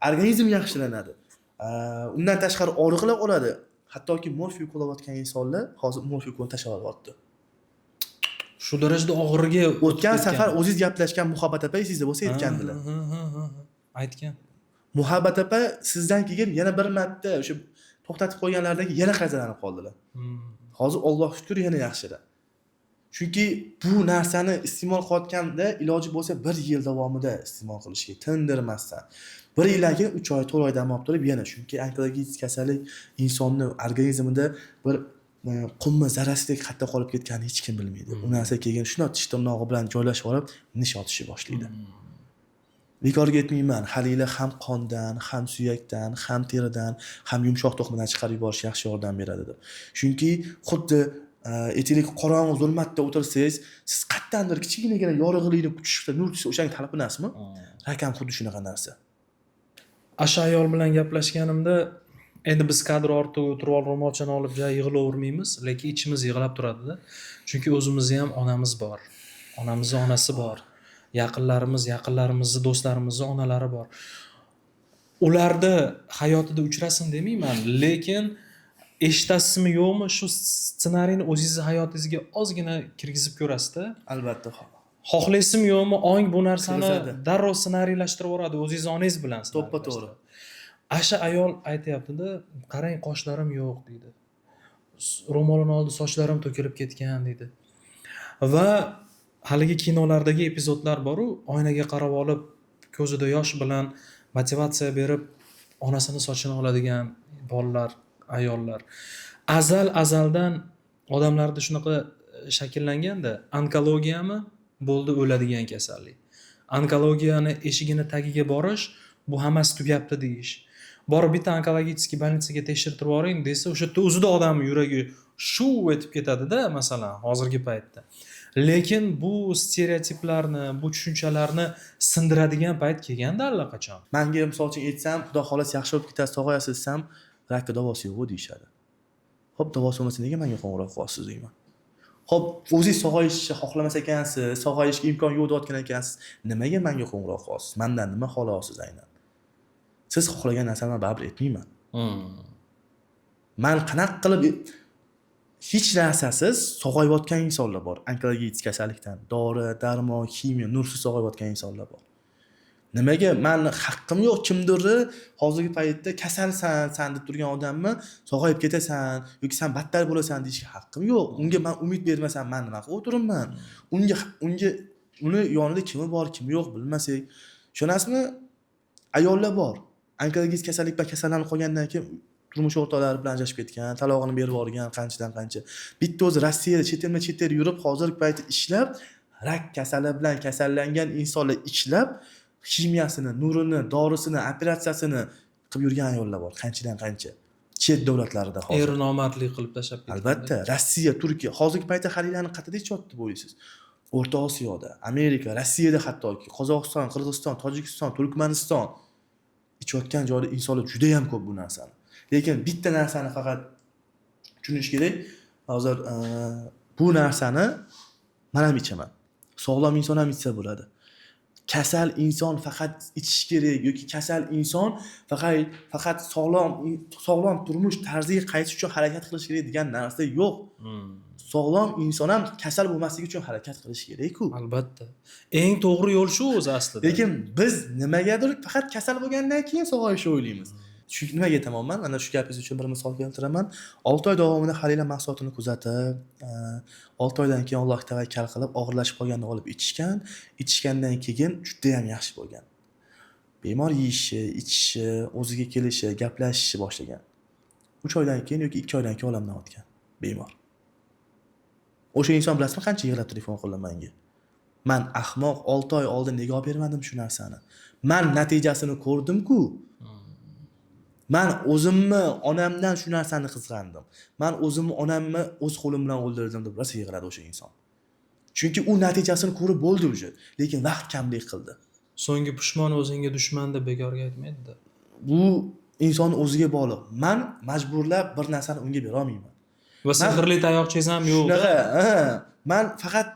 Organizm yaxshilanadi. Undan tashqari og'riqlar oladi. Hattoki morfiy qo'llayotgan insonlar hozir morfiy qo'lni tashlab yubordi. Shu darajada og'riga O'tgan safar o'zingiz gaplashgan Muhabbat opa sizda bo'lsa aytgandilar. Aytgan. Muhabbat opa sizdan keyin yana bir marta o'sha to'xtatib qo'yganlardagi yana qaytalanib qoldilar. Hozir Alloh shukr yana yaxshilar. Chunki bu narsani iste'mol qilayotganda iloji bo'lsa 1 yil davomida iste'mol qilishga tindirmasdan. 1 yildan keyin 3 oy, 4 oy dam olib turib yana, chunki onkologik kasallik insonning organizmida bir qumma zarrasidek qatda qolib ketganini hech kim bilmaydi. U narsa keyin shuna tish tirnog'i bilan joylashib olib, nish otishni boshlaydi. Bekorga aytmayman, halilar ham qondan, ham suyakdan, ham teridan, ham yumshoq to'qimadan chiqarib yuborish yaxshi yordam beradi deb. Chunki xuddi aytaylik qorong'i zulmatda o'tirsangiz, siz qatdandir kichkinagina yorug'likni kutishda nur tushsa o'shanga talab emasmi? Rakam xuddi shunaqa narsa. Asha ayol bilan gaplashganimda, endi biz kadr ortida o'tirib ro'molchani olib yig'lavermaymiz, lekin ichimiz yig'lab turadi-da. Chunki o'zimizda ham onamiz bor. Onamizning onasi bor. Yaqinlarimizni, do'stlarimizni onalari bor. Ularda hayotida uchrasin demayman, lekin eshitasizmi yo'qmi, shu ssenariyni o'zingizning hayotingizga ozgina kirgizib ko'rasiz-da. Albatta. Xohlaysizmi yo'qmi, ong bu narsani Kirgizadi. darrov ssenariylashtirib yuboradi, o'zingiz onangiz bilan. To'ppa-to'g'ri. Asha ayol aytayapti-da, qarang qoshlarim yo'q deydi. Ro'molini oldi, sochlarim to'kilib ketgan deydi. Va haligi kinolardagi epizodlar bor-ku, oynaga qarab olib, ko'zida yosh bilan motivatsiya berib, onasini sochini oladigan bolalar, ayollar. Azaldan odamlarda shunaqa shakllanganda, onkologiyami bo'ldi o'ladigan kasallik. Onkologiyani eshigini tagiga borish, bu hammasi tugabdi deyish. Borib bitta onkologik больницаga tekshirtirib yuboring desa, o'sha yerda o'zida odam yuragi shuv etib ketadi-da, masalan, hozirgi paytda. Lekin bu stereotiplarni, bu tushunchalarni sindiradigan payt kelganda allaqachon. Menga misol uchun aytsam, xudo xolos yaxshi bo'lib ketasiz, sog'ayasiz desam, rakka davosi yo'q deyishadi. Xo'p, davosi bo'lmasa nega menga qo'ng'iroq qilyapsiz deyman. Xo'p, o'zingiz sog'ayishni xohlamas ekansiz, sog'ayishga imkon yo'q deyotgan ekansiz, nimaga menga qo'ng'iroq qilyapsiz? Mendan nima xohlayapsiz aynan? Siz xohlagan narsani men baribir etmayman. Men qanaqa qilib hech narsasiz sog'ayotgan insonlar bor. Onkologik kasallikdan dori, darmon, kimyo, nursiz sog'ayotgan insonlar bor. Nimaga meni haqqim yo'q kimdirni hozirgi paytda kasalsan, san deb turgan odamni sog'ayib ketasan yoki san battar bo'lasan deyishga haqqim yo'q. Unga men umid bermasam men nima qilib o'tiribman? Uni yonida kimi bor, kimi yo'q bilmasak. Ishonasizmi? Ayollar bor. Onkologik kasallik bilan kasallanib qolgandan keyin turmush o'rtoqlari bilan ajrashib ketgan, talog'ini berib yuborgan, qanchadan qancha. Bitta o'zi Rossiyada chet el yurib, hozirgi paytda ishlab, rak kasali bilan kasallangan insonlar ishlab, kimiyasini, nurini, dorisini, operatsiyasini qilib yurgan ayollar bor, qanchadan qancha. Chet davlatlarida hozir. Er nomardlik qilib tashlab ketgan. Albatta, Rossiya, Turkiya, hozirgi paytda xaridlarni qayerda ichyapti bo'ysiz? O'rta Osiyoda, Amerika, Rossiyada hattoki, Qozog'iston, Qirg'iziston, Tojikiston, Turkmaniston ichayotgan joyda insonlar juda ham ko'p bu narsani. Lekin bitta narsani faqat tushunish kerak. Hozir bu narsani men ham ichaman. Sog'lom inson ham ichsa bo'ladi. Kasal inson faqat ichish kerak yoki kasal inson faqat sog'lom turmush tarziga qaytish uchun harakat qilish kerak degan narsa yo'q. Sog'lom inson ham kasal bo'lmasligi uchun harakat qilish kerak-ku. Albatta. Eng to'g'ri yo'l shu o'zi aslida. Lekin biz nimagadir faqat kasal bo'lgandan keyin sog'ayishni o'ylaymiz. Chunki nimaga aytaman? Mana shu gapingiz uchun bir misol keltiraman. 6 oy davomida halila mahsulotini kuzatib, 6 oydan keyin Allohga tavakkal qilib, og'irlashib qolganini olib ichishgandan keyin juda ham yaxshi bo'lgan. Bemor yeyishi, ichishi, o'ziga kelishi, gaplashishi boshlagan. 3 oydan keyin yoki 2 oydan keyin olamdan o'tgan bemor. O'sha inson bilasizmi qancha yig'lab telefon qildi menga? Men ahmoq 6 oy oldin nega olib bermadim shu narsani? Men natijasini ko'rdim-ku. Men o'zimni onamdan shu narsani qizg'andim. Men o'zimni onamni o'z qo'lim bilan o'ldirdim deb rosa yig'ladi o'sha inson. Chunki u natijasini ko'rib bo'ldi o'sha, lekin vaqt kamlik qildi. So'nggi pushmon o'zingga dushman deb bekorga aytmaydi-da. Bu inson o'ziga bog'liq. Men majburlab bir narsani unga bera olmayman. Va sehrli tayoqchangiz ham yo'q. Men faqat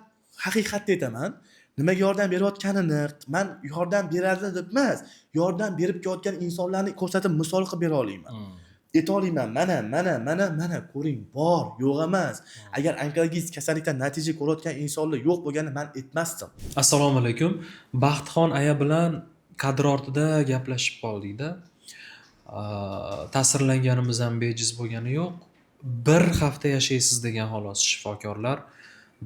haqiqatni aytaman. Nimaga yordam berayotganini, men yordam beradi deb emas, yordam berib kelayotgan insonlarni ko'rsatib misol qilib bera olaman. Aytolmayman, mana ko'ring, bor, yo'q emas. Agar onkologik kasallikdan natija ko'rayotgan insonlar yo'q bo'lganini men aytmasdim. Assalomu alaykum. Baxtxon aya bilan kadr ortida gaplashib qoldik-da. Ta'sirlanganimiz ham bejiz bo'lgani yo'q. Bir hafta yashaysiz degan xolos shifokorlar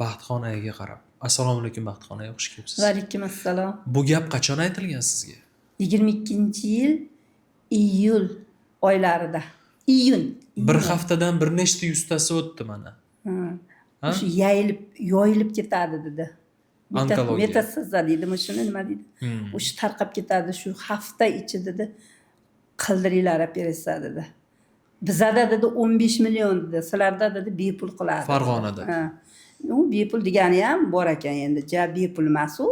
Baxtxon ayaga qarab. Assalomu alaykum Baxtxon aya, xush kelibsiz. Va alaykum assalom. Bu gap qachon aytilgan sizga? 22-yil iyul oylarida. Iyun. Bir haftadan bir nechta yuztasi o'tdi mana. Shu yoyilib ketadi dedi. Onkologiya. Metastaza deydimi shuni, nima deydi? O'sha tarqab ketadi shu hafta ichi dedi. Qildiringlar operatsiya dedi. Bizada dedi 15 million dedi. Sizlarda dedi bepul qiladi. Farg'onada. U bepul degani ham bor ekan endi. Bepul emas u.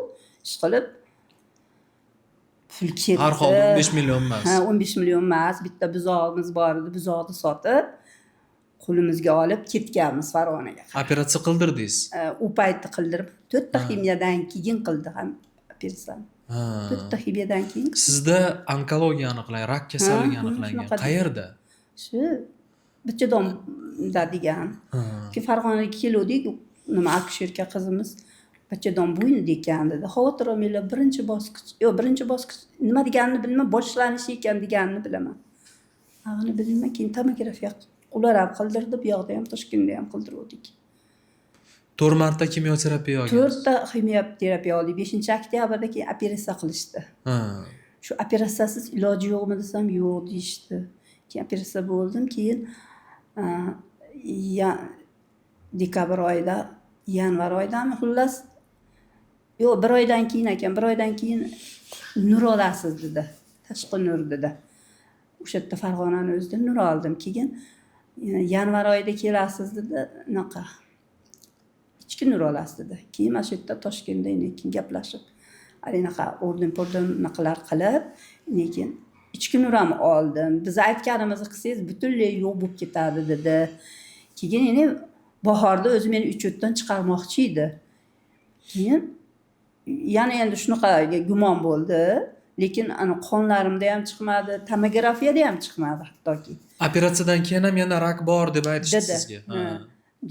Ishqilib pul ketdi. Har holda 15 million emas. 15 million emas. Bitta buzog'imiz bor edi. Buzoqni sotib qo'limizga olib ketganmiz Farg'onaga. Operatsiya qildirdingiz? U paytda qildirib 4 ta ximiyadan keyin qildi ham operatsiyani. 4 ta ximiyadan keyin. Sizda onkologiya aniqlangan, rak kasalligi aniqlangan. Qayerda? Shu Bachadonda degan. Ki Farg'onaga keldik, nima akusherka qizimiz Bachadon bo'yni degan dedi. Xavotir olmanglar, birinchi bosqich nima deganini bilmay, boshlanishi ekan deganini bilaman. Ag'ini bilmay, keyin tomografiya ular ham qildirdi, bu yoqda ham Toshkentda ham qildirdik. 4 marta kimyoterapiya olgan. 4 ta kimyoterapiya oldik. 5-oktyabrda keyin operatsiya qilishdi. Shu operatsiyasiz iloji yo'qmi desam, yo'q deyishdi. Keyin operatsiya bo'ldim, keyin dekabr oyida, yanvar oyidami xullas yo'q, 1 oydan keyin ekan, 1 oydan keyin nur olasiz dedi. Tashqi nur dedi. O'sha yerda Farg'onani o'zida nur oldim. Keyin yanvar oyida kelasiz dedi. Naqa ichki nur olasiz dedi. Keyin mana shu yerda Toshkentda keyin gaplashib, anaqa o'rdan naqalar qilib, lekin ichki nur ham oldim. Biz aytganimizni qilsangiz butunlay yo'q bo'lib ketadi dedi. Keyin endi bahorda o'zi meni uchetdan chiqarmoqchi edi. Keyin yana endi shunaqa gumon bo'ldi. Lekin ana qonlarimda ham chiqmadi, tomografiyada ham chiqmadi hattoki. Operatsiyadan keyin ham yana rak bor deb aytishdi Dedi. sizga.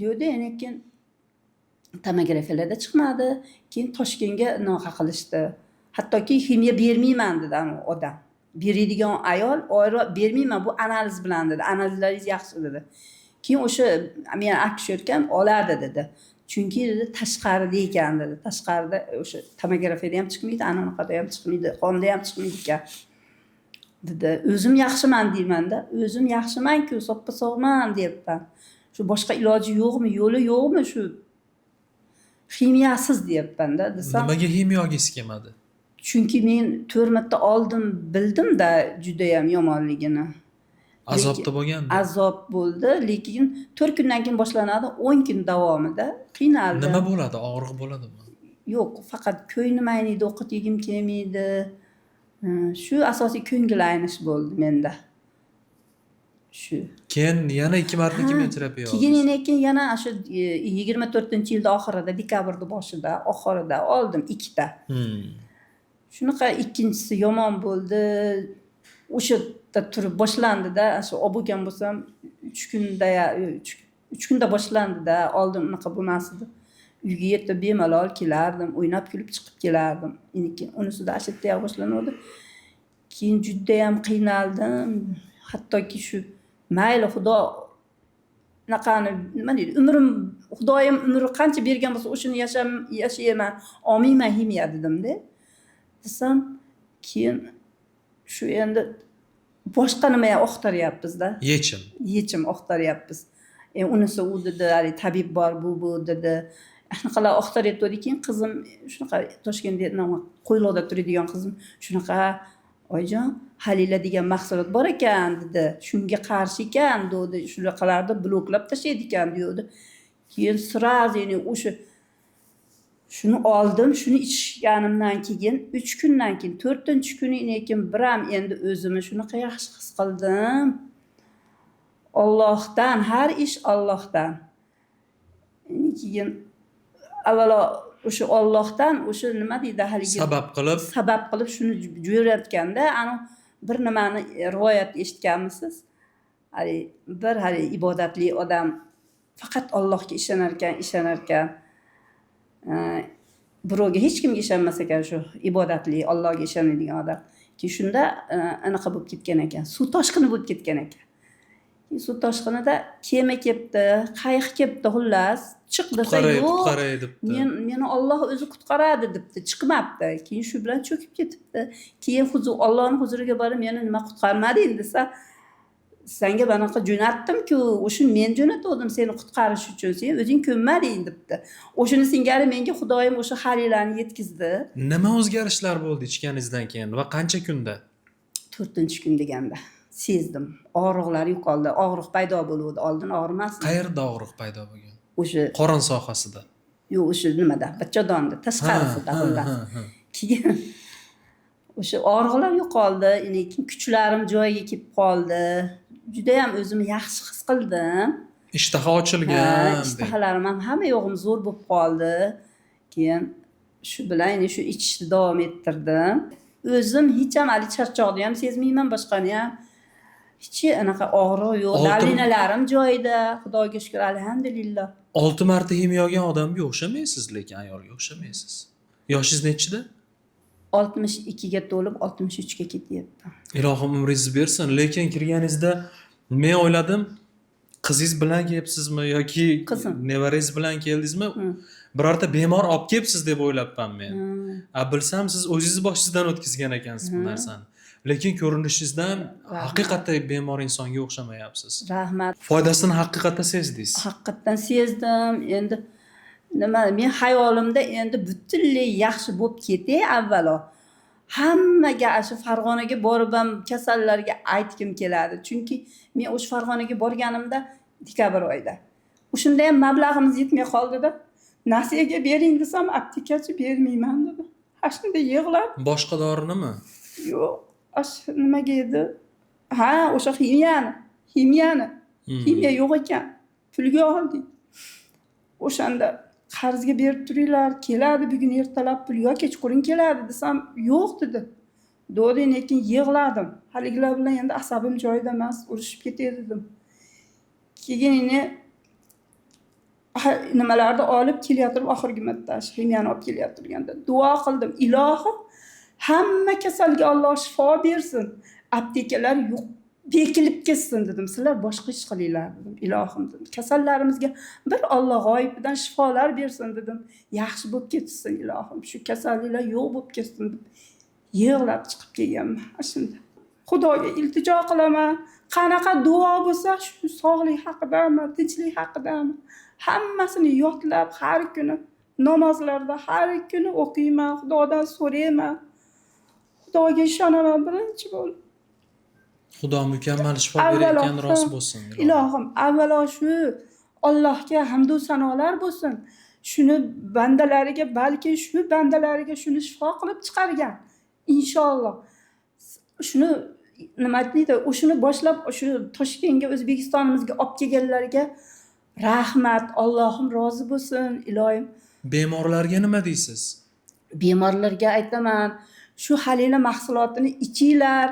Deydi, endi keyin tomografiyalarda chiqmadi. Keyin Toshkentga anaqa qilishdi. Hattoki ximiya bermayman dedi ana odam. Beradigan ayol bermayman, bu analiz bilan dedi. Analizlaringiz yaxshi dedi. Keyin o'sha men aktyorkam oladi dedi. Chunki dedi tashqarida ekan dedi. Tashqarida o'sha tomografiyada ham chiqmaydi, anaqada ham chiqmaydi, qonda ham chiqmaydi ekan. Dedi, o'zim yaxshiman deyman-da. O'zim yaxshiman-ku, soppa sog'man deyapman. Shu boshqa iloji yo'qmi, yo'li yo'qmi shu ximiyasiz deyapman-da desam. Nimaga ximiya olgisi kelmadi? Chunki men 4 marta oldin bildim-da juda ham yomonligini. Azobda bo'lgandi. Azob bo'ldi, lekin 4 kundan keyin boshlanadi, 10 kun davomida qiynaldi. Nima bo'ladi? Og'riq bo'ladimi? Yo'q, faqat ko'nglim ayniydi, ovqat yegim kelmaydi. Shu asosiy ko'ngil aynish bo'ldi menda. Shu. Keyin yana 2 marta kimyoterapiya oldingiz. Keyin yana shu 24-yilda oxirida, dekabrda boshida, oxirida oldim 2 ta. Shunaqa ikkinchisi yomon bo'ldi. O'sha turib boshlandida, shu olib bo'lgan bo'lsam 3 kunda boshlandida, oldin unaqa bo'lmasdi. Uyga yetib bemalol kelardim, o'ynab kulib chiqib kelardim. Endi unisida ashaddiy boshlanadi. Keyin juda ham qiynaldim. Hattoki shu mayli Xudo naqani nima deydi, umrim Xudoyim umri qancha bergan bo'lsa, o'shini yashayman, olmayman ximiya dedim-da. Desam, keyin shu endi boshqa nima ham oqtaryapmiz-da. Yechim oqtaryapmiz. Unisi u dedi, hali tabib bor, bu dedi. Shunaqalar oqtaryapti. Keyin qizim shunaqa Toshkentda qo'yloqda turadigan qizim shunaqa, "Oyjon, Halila degan mahsulot bor ekan" dedi. "Shunga qarshi ekan" dedi. Shunaqalarda bloklab tashlaydi ekan dedi. Keyin sразу shuni oldim, shuni ichganimdan keyin 3 kundan keyin 4-kuni lekin biram endi o'zimni shunaqa yaxshi his qildim. Allohdan, har ish Allohdan. Keyin avvalo o'sha Allohdan o'sha nima deydi haligi sabab qilib shuni jo'ratganda, ana bir nimani rivoyat eshitganmisiz? Hali ibodatli odam faqat Allohga ishonar ekan. Birovga hech kimga ishonmas ekan shu ibodatli, Allohga ishonadigan odam. Keyin shunda anaqa bo'lib ketgan ekan, suv toshqini bo'lib ketgan ekan. Suv toshqinida kema kelibdi, qayiq kelibdi, xullas, chiq desa yo'q. Meni Alloh o'zi qutqaradi debdi, chiqmabdi. Keyin shu bilan cho'kib ketibdi. Keyin Allohning huzuriga borib, meni nima qutqarmading desa, senga bunaqa jo'natdim-ku, o'shuni men jo'natdim seni qutqarish uchun, sen o'zing ko'nmading debdi. O'shini singari menga Xudoyim o'sha xalilani yetkizdi. Nima o'zgarishlar bo'ldi ichganingizdan keyin va qancha kunda? 4-kun deganda sezdim. Og'riqlar yo'qoldi. Og'riq paydo bo'ldi. Oldin og'rimasdi. Qayerda og'riq paydo bo'lgan? O'sha qorin sohasida. Yo'q, o'sha nimada? Bachadonda, tashqarisida xullas. Keyin o'sha og'riqlar yo'qoldi. Lekin kuchlarim joyiga kelib qoldi. Juda ham o'zimni yaxshi his qildim. Ishtaha ochilgan. Ishtahalarim ham hamma yo'g'im zo'r bo'lib qoldi. Keyin shu bilan shu ichishni davom ettirdim. O'zim hech ham hali charchoqni ham sezmayman, boshqani ham. Hech anaqa og'riq yo'q. Dalinalarim joyida, Xudoga shukr, alhamdulillah. 6 marta ximiya olgan odamga o'xshamaysiz, lekin ayolga o'xshamaysiz. Yoshingiz nechida? 62 ga to'lib 63 ga ketyapti. Ilohim umringizni bersin. Lekin kirganingizda men o'yladim, qizingiz bilan kelibsizmi yoki nevarangiz bilan keldingizmi? Birorta bemor olib kelibsiz deb o'ylabman men. Bilsam siz o'zingiz boshingizdan o'tkazgan ekansiz bu narsani. Lekin ko'rinishingizdan haqiqatda bemor insonga o'xshamayapsiz. Rahmat. Foydasini haqiqatda sezdingiz. Haqiqatdan sezdim. Endi nima, men hayolimda endi butunlay yaxshi bo'lib ketay avvalo. Hammaga shu Farg'onaga borib ham kasallarga aytkim keladi. Chunki men o'sha Farg'onaga borganimda dekabr oyida. O'shunda ham mablag'imiz yetmay qoldi-da. Nasiyaga bering desam, aptekachi bermayman dedi. Shunda yig'lab. Boshqa dorinimi? Yo'q. nimaga edi? Ha, o'sha ximiyani. Ximiya yo'q ekan. Pulga oldik. O'shanda qarzga berib turinglar, keladi bugun ertalab pul yo kechqurun keladi desam, yo'q dedi. Do'din lekin yig'ladim. Haligilar bilan endi asabim joyida emas, urushib ketay dedim. Keyin nimalarni olib kelyaptirib oxirgi marta ximiyani olib kelyaptirganda duo qildim. Ilohim, hamma kasalga Alloh shifo bersin. Aptekalar yo'q, bekilib ketsin dedim. Sizlar boshqa ish qilinglar dedim. Ilohim dedim. Kasallarimizga bir Alloh g'oyibidan shifolar bersin dedim. Yaxshi bo'lib ketsin ilohim. Shu kasalliklar yo'q bo'lib ketsin deb yig'lab chiqib kelganman. Shunda Xudoga iltijo qilaman. Qanaqa duo bo'lsa shu sog'lik haqidami, tinchlik haqidami, hammasini yodlab har kuni namozlarda har kuni o'qiyman, Xudodan so'rayman. Xudoga ishonaman birinchi bo'lib. Xudo mukammal shifo berayotgan rost bo'lsin. Ilohim, avvalo shu Allohga hamd va sanolar bo'lsin. Shuni bandalariga, balki shu bandalariga shuni shifo qilib chiqargan. Inshaalloh. Shuni nima deydi? O'shuni boshlab shu Toshkentga, O'zbekistonimizga olib kelganlarga rahmat, Allohim rozi bo'lsin, ilohim. Bemorlarga nima deysiz? Bemorlarga aytaman, shu halila mahsulotini ichinglar.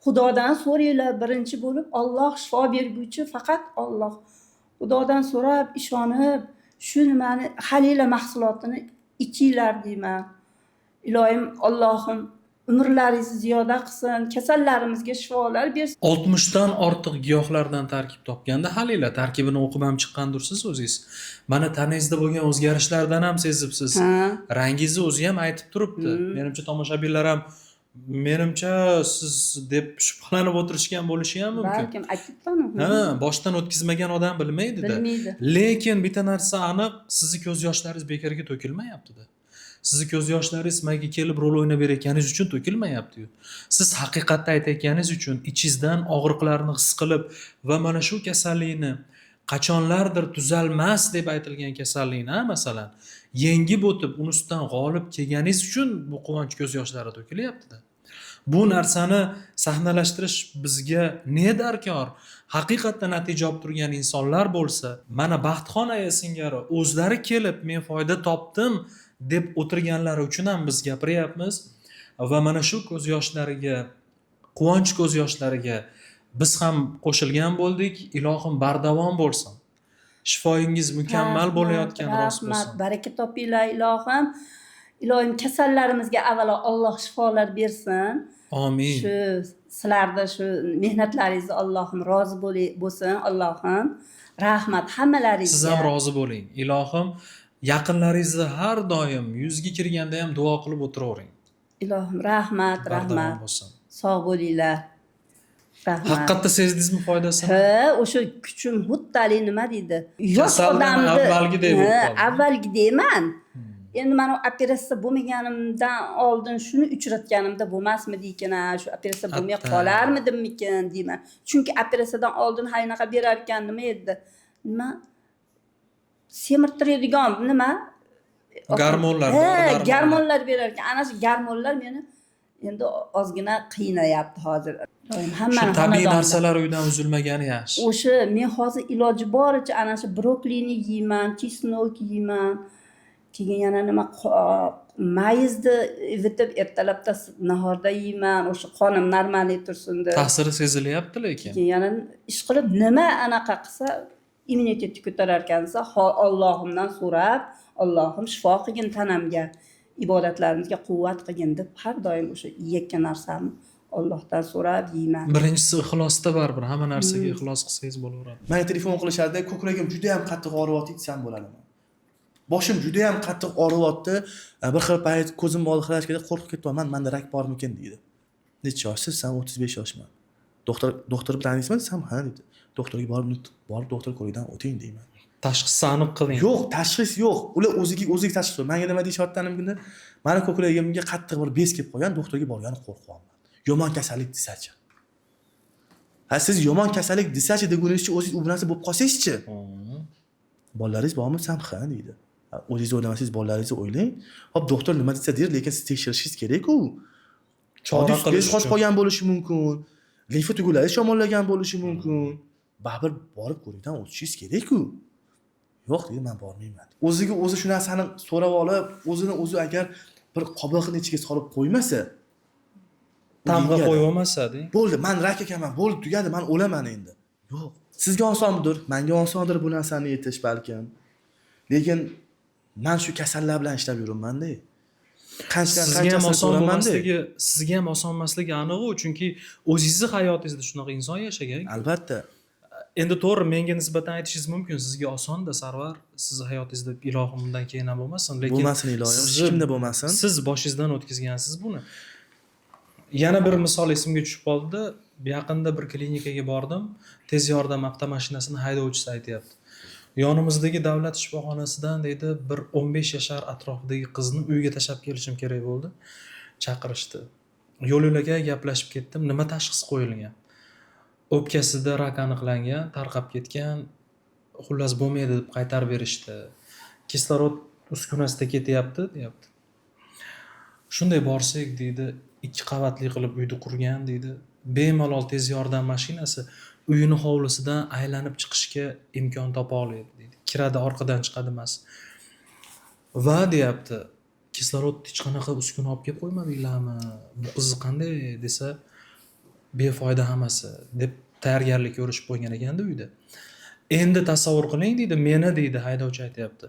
Xudodan so'ranglar birinchi bo'lib, Alloh shifo berguvchi faqat Alloh. Xudodan so'rab, ishonib, shu nimani halila mahsulotini ichinglar deyman. Ilohim, Allohim umrlaringizni ziyoda qilsin, kasallarimizga shifolar bersin. 60 dan ortiq giyohlardan tarkib topganda halila tarkibini o'qib ham chiqqandirsiz o'zingiz. Mana tanangizda bo'lgan o'zgarishlardan ham sezibsiz. Rangingizni o'zi ham aytib turibdi. Menimcha tomoshabinlar ham menimcha siz deb shubhalanib o'tirishgan bo'lishi ham mumkin. Balkim aytibman. Boshdan o'tkazmagan odam bilmaydi-da. Bilmaydi. Lekin bitta narsa aniq, sizni ko'z yoshlaringiz bekorga to'kilmayapti-da. Sizni ko'z yoshlaringiz mayga kelib rol o'ynab berayotganingiz uchun to'kilmayapti-yu. Siz haqiqatni aytayotganingiz uchun ichingizdan og'riqlarni his qilib va mana shu kasallikni qachonlardir tuzalmas deb aytilgan kasallikni, masalan, yengib o'tib, uni ustidan g'olib kelganingiz uchun bu quvonch ko'z yoshlari to'kilyapti-da. Bu narsani sahnalashtirish bizga ne darkor? Haqiqatdan natija olib turgan insonlar bo'lsa, mana Baxtxon aya singari o'zlari kelib, men foyda topdim deb o'tirganlari uchun ham biz gapiryapmiz va mana shu ko'z yoshlariga, quvonch ko'z yoshlariga biz ham qo'shilgan bo'ldik. Ilohim bardavom bo'lsin. Shifoingiz mukammal bo'layotgan rost bo'lsin. Rahmat, baraka topinglar ilohim. Ilohim kasallarimizga avvalo Alloh shifolar bersin. Amin. Shu sizlarda shu mehnatlaringizni Allohim rozi bo'lsin, Allohim. Rahmat hammalaringizga. Siz ham rozi bo'ling. Ilohim yaqinlaringizni har doim yuzga kirganda ham duo qilib o'tiravering. Ilohim rahmat, rahmat. Sog' bo'linglar. Rahmat. Haqiqatda sezdingizmi foydasini? Ha, o'sha kuchim xuddali nima deydi? Yosh odamni avvalgidek bo'lib qoldi. Avvalgidayman. Endi men operatsiya bo'lmaganimdan oldin shuni uchratganimda bo'lmasmidi ekan, shu operatsiya bo'lmay qolarmidimmikin deyman. Chunki operatsiyadan oldin haynaqa berar ekan, nima edi? Nima? Semirtiradigan nima? Gormonlar, gormonlar berar ekan. Ana shu gormonlar meni endi ozgina qiynayapti hozir. Shu tabiiy narsalar uydan uzilmagani yaxshi. O'sha men hozir iloji boricha ana shu brokolini yeyman, chesnok yeyman. Keyin yana nima mayizni evitib ertalabda nahorda yeyman, o'sha qonim normalniy tursin deb. Ta'siri sezilyapti lekin. Keyin yana ish qilib nima anaqa qilsa immunitetni ko'tarar ekansa, Allohimdan so'rab, Allohim shifo qilgin tanamga, ibodatlarimizga quvvat qilgin deb har doim o'sha yeyotgan narsamni Allohdan so'rab yeyman. Birinchisi ixlosda baribir, hamma narsaga ixlos qilsangiz bo'laveradi. Menga telefon qilishadi, ko'kragim juda ham qattiq og'riyapti desam bo'ladimi? Boshim juda ham qattiq og'riyapti. Bir xil payt ko'zimni oldi xirashkada qo'rqib ketibman. Menda rak bormikin deydi. Necha yoshsiz? Sen 35 yoshman. Doktor bilan tanishmi desam, ha dedi. Doktorga borib doktor ko'rikdan o'ting deyman. Tashxis aniq qiling. Yo'q, tashxis yo'q. Ular o'ziga tashxis qo'ydi. Menga nima deyishyaptanimgina, meni ko'kragimga qattiq bir bez kelib qolgan, doktorga borgani qo'rqyapman. Yomon kasallik desachi. Ha siz yomon kasallik desachi deguningizcha o'zingiz u narsa bo'lib qolsangizchi. Bolalaringiz bormi? Sam ha deydi. O'zingiz o'ylamasangiz bolalaringizni o'ylang. Hop doktor nima desa der, lekin siz tekshirishingiz kerak-ku. Chora qilish bezi qochib uchun. qolgan bo'lishi mumkin. Limfa tugulari shamollagan bo'lishi mumkin. Baribir borib ko'rikdan o'tishingiz kerak-ku. Yo'q dedi, men bormayman. O'ziga o'zi shu narsani so'rab olib, o'zini o'zi agar bir qobig'ini ichiga solib qo'ymasa, Tamg'a yengadi. qo'yib olmasa-da. Bo'ldi, men rak ekanman, bo'ldi, tugadi, men o'laman endi. Yo'q. Sizga osondir, menga osondir bu narsani yetish balkim. Lekin men shu kasallar bilan ishlab yuribman-da. Sizga ham oson bo'lmasligi, sizga ham oson emasligi aniq-ku, chunki o'zingizni hayotingizda shunaqa inson yashagan. Albatta. Endi to'g'ri, menga nisbatan aytishingiz mumkin, sizga osonda Sarvar, sizni hayotingizda ilohim bundan keyin ham bo'lmasin, lekin Bo'lmasin ilohim, hech kimda bo'lmasin. Siz boshingizdan o'tkazgansiz buni. Yana bir misol esimga tushib qoldi. Yaqinda bir klinikaga bordim. Tez yordam avtomashinasini haydovchisi aytayapti. Yonimizdagi davlat shifoxonasidan deydi, bir 15 yashar atrofidagi qizni uyga tashlab kelishim kerak bo'ldi. Chaqirishdi. Yo'l-yo'lakay gaplashib ketdim. Nima tashxis qo'yilgan? O'pkasida rak aniqlangan, tarqab ketgan. Xullas bo'lmaydi deb qaytarib berishdi. Kislorod uskunasida ketyapti, deyapti. Shunday borsak deydi, 2 qavatli qilib uyni qurgan deydi. Bemalol tez yordam mashinasi uyini hovlisidan aylanib chiqishga imkon topa oladi deydi. Kiradi, orqadan chiqadi emas. Va deyapti, kislorod hech qanaqa uskuna olib kelib qo'ymadinglarmi? Bu qizni qanday desa, befoyda hammasi deb tayyorgarlik ko'rishib qo'ygan ekanda uyda. Endi tasavvur qiling deydi, meni deydi haydovchi aytayapti.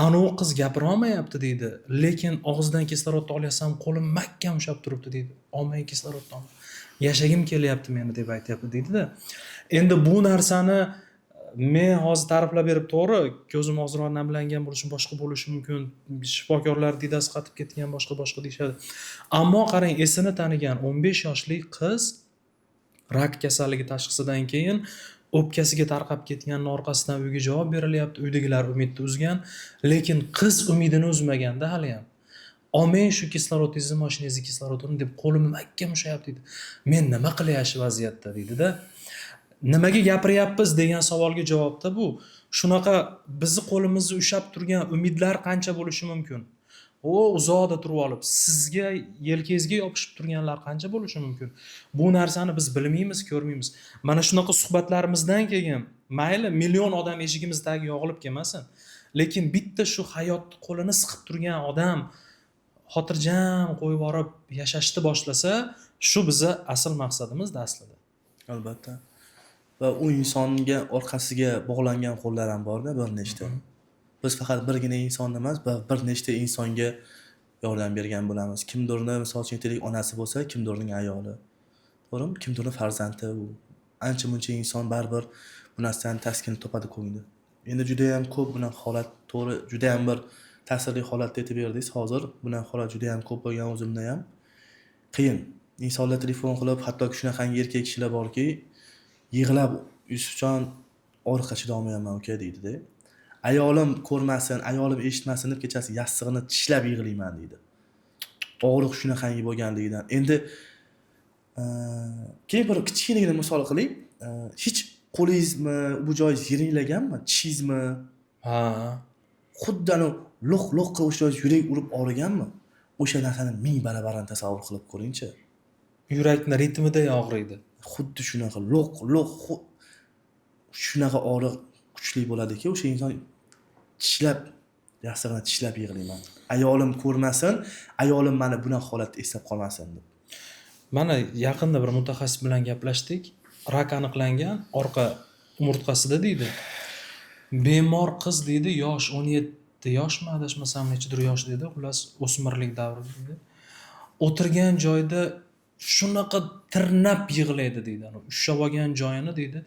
Anavi qiz gapira olmayapti deydi, lekin og'zidan kislorodni olyapsam qo'lim mahkam ushlab turibdi deydi. Olmay kislorodni. Yashagim kelyapti meni deb aytayapti deydi-da. Endi bu narsani men hozir ta'riflab berib to'g'ri, ko'zim ozroq namlangan bo'lishi, boshqa bo'lishi mumkin. Shifokorlar didasi qatib ketgan, boshqa deyshadi. Ammo qarang, esini tanigan 15 yoshli qiz rak kasalligi tashxisidan keyin o'pkasiga tarqab ketganning orqasidan uyga javob berilyapti. Uydagilar umidni uzgan, lekin qiz umidini uzmaganda hali ham. Olmang shu kislorodingizni, mashinangizni kislorodini deb qo'limni mahkam ushlayapti deydi. Men nima qilay shu vaziyatda deydi-da. Nimaga gapiryapmiz degan savolga javobda bu. Shunaqa bizni qo'limizni ushlab turgan umidlar qancha bo'lishi mumkin? Uzoqda turib olib, sizga yelkangizga yopishib turganlar qancha bo'lishi mumkin? Bu narsani biz bilmaymiz, ko'rmaymiz. Mana shunaqa suhbatlarimizdan keyin mayli million odam eshigimiz tagiga yog'ilib kelmasin, lekin bitta shu hayotni qo'lini siqib turgan odam xotirjam qo'yib borib yashashni boshlasa, shu biza asl maqsadimizda aslida. Albatta. Va u insonga orqasiga bog'langan qo'llar ham bor-da, bir nechta. Biz faqat birgina inson emas, bir nechta insonga yordam bergan bo'lamiz. Kimdirning, misol uchun aytaylik, onasi bo'lsa, kimdirning ayoli. To'g'rimi? Kimdirning farzandi u. Ancha-muncha inson baribir bu narsani taskin topadi ko'ngli. Endi juda ham ko'p bunaqa holat, to'g'ri, juda ham bir ta'sirli holatda aytib berdingiz hozir. Bunaqa holat juda ham ko'p bo'lgan o'zimda ham. Qiyin. Insonlar telefon qilib, hatto shunaqangi erkak kishilar borki, yig'lab, "Yusufjon, orqa chidolmayapman uka" deydi-da. Ayolim ko'rmasin, ayolim eshitmasin deb kechasi yassig'ini tishlab yig'layman deydi. Og'riq shunaqangi bo'lganligidan. Endi keyin bir kichkinagina misol qiling. Hech qo'lingizmi, bu joyingiz yiringlaganmi, tishingizmi? Ha. Xuddi ana lo'q qilib o'sha joyingiz yurak urib og'riganmi? O'sha narsani 1000 barabarini tasavvur qilib ko'ring-chi. Yurakning ritmida og'riydi. Xuddi shunaqa lo'q shunaqa og'riq kuchli bo'ladiki, o'sha inson tishlab, yassig'ini tishlab yig'layman. Ayolim ko'rmasin, ayolim meni bunaqa holatda eslab qolmasin deb. Mana yaqinda bir mutaxassis bilan gaplashdik. Rak aniqlangan orqa umurtqasida deydi. Bemor qiz deydi, yosh 17 yoshmi, adashmasam nechidir yosh deydi, xullas o'smirlik davri deydi. O'tirgan joyda shunaqa tirnab yig'laydi deydi. Ushlab olgan joyini deydi,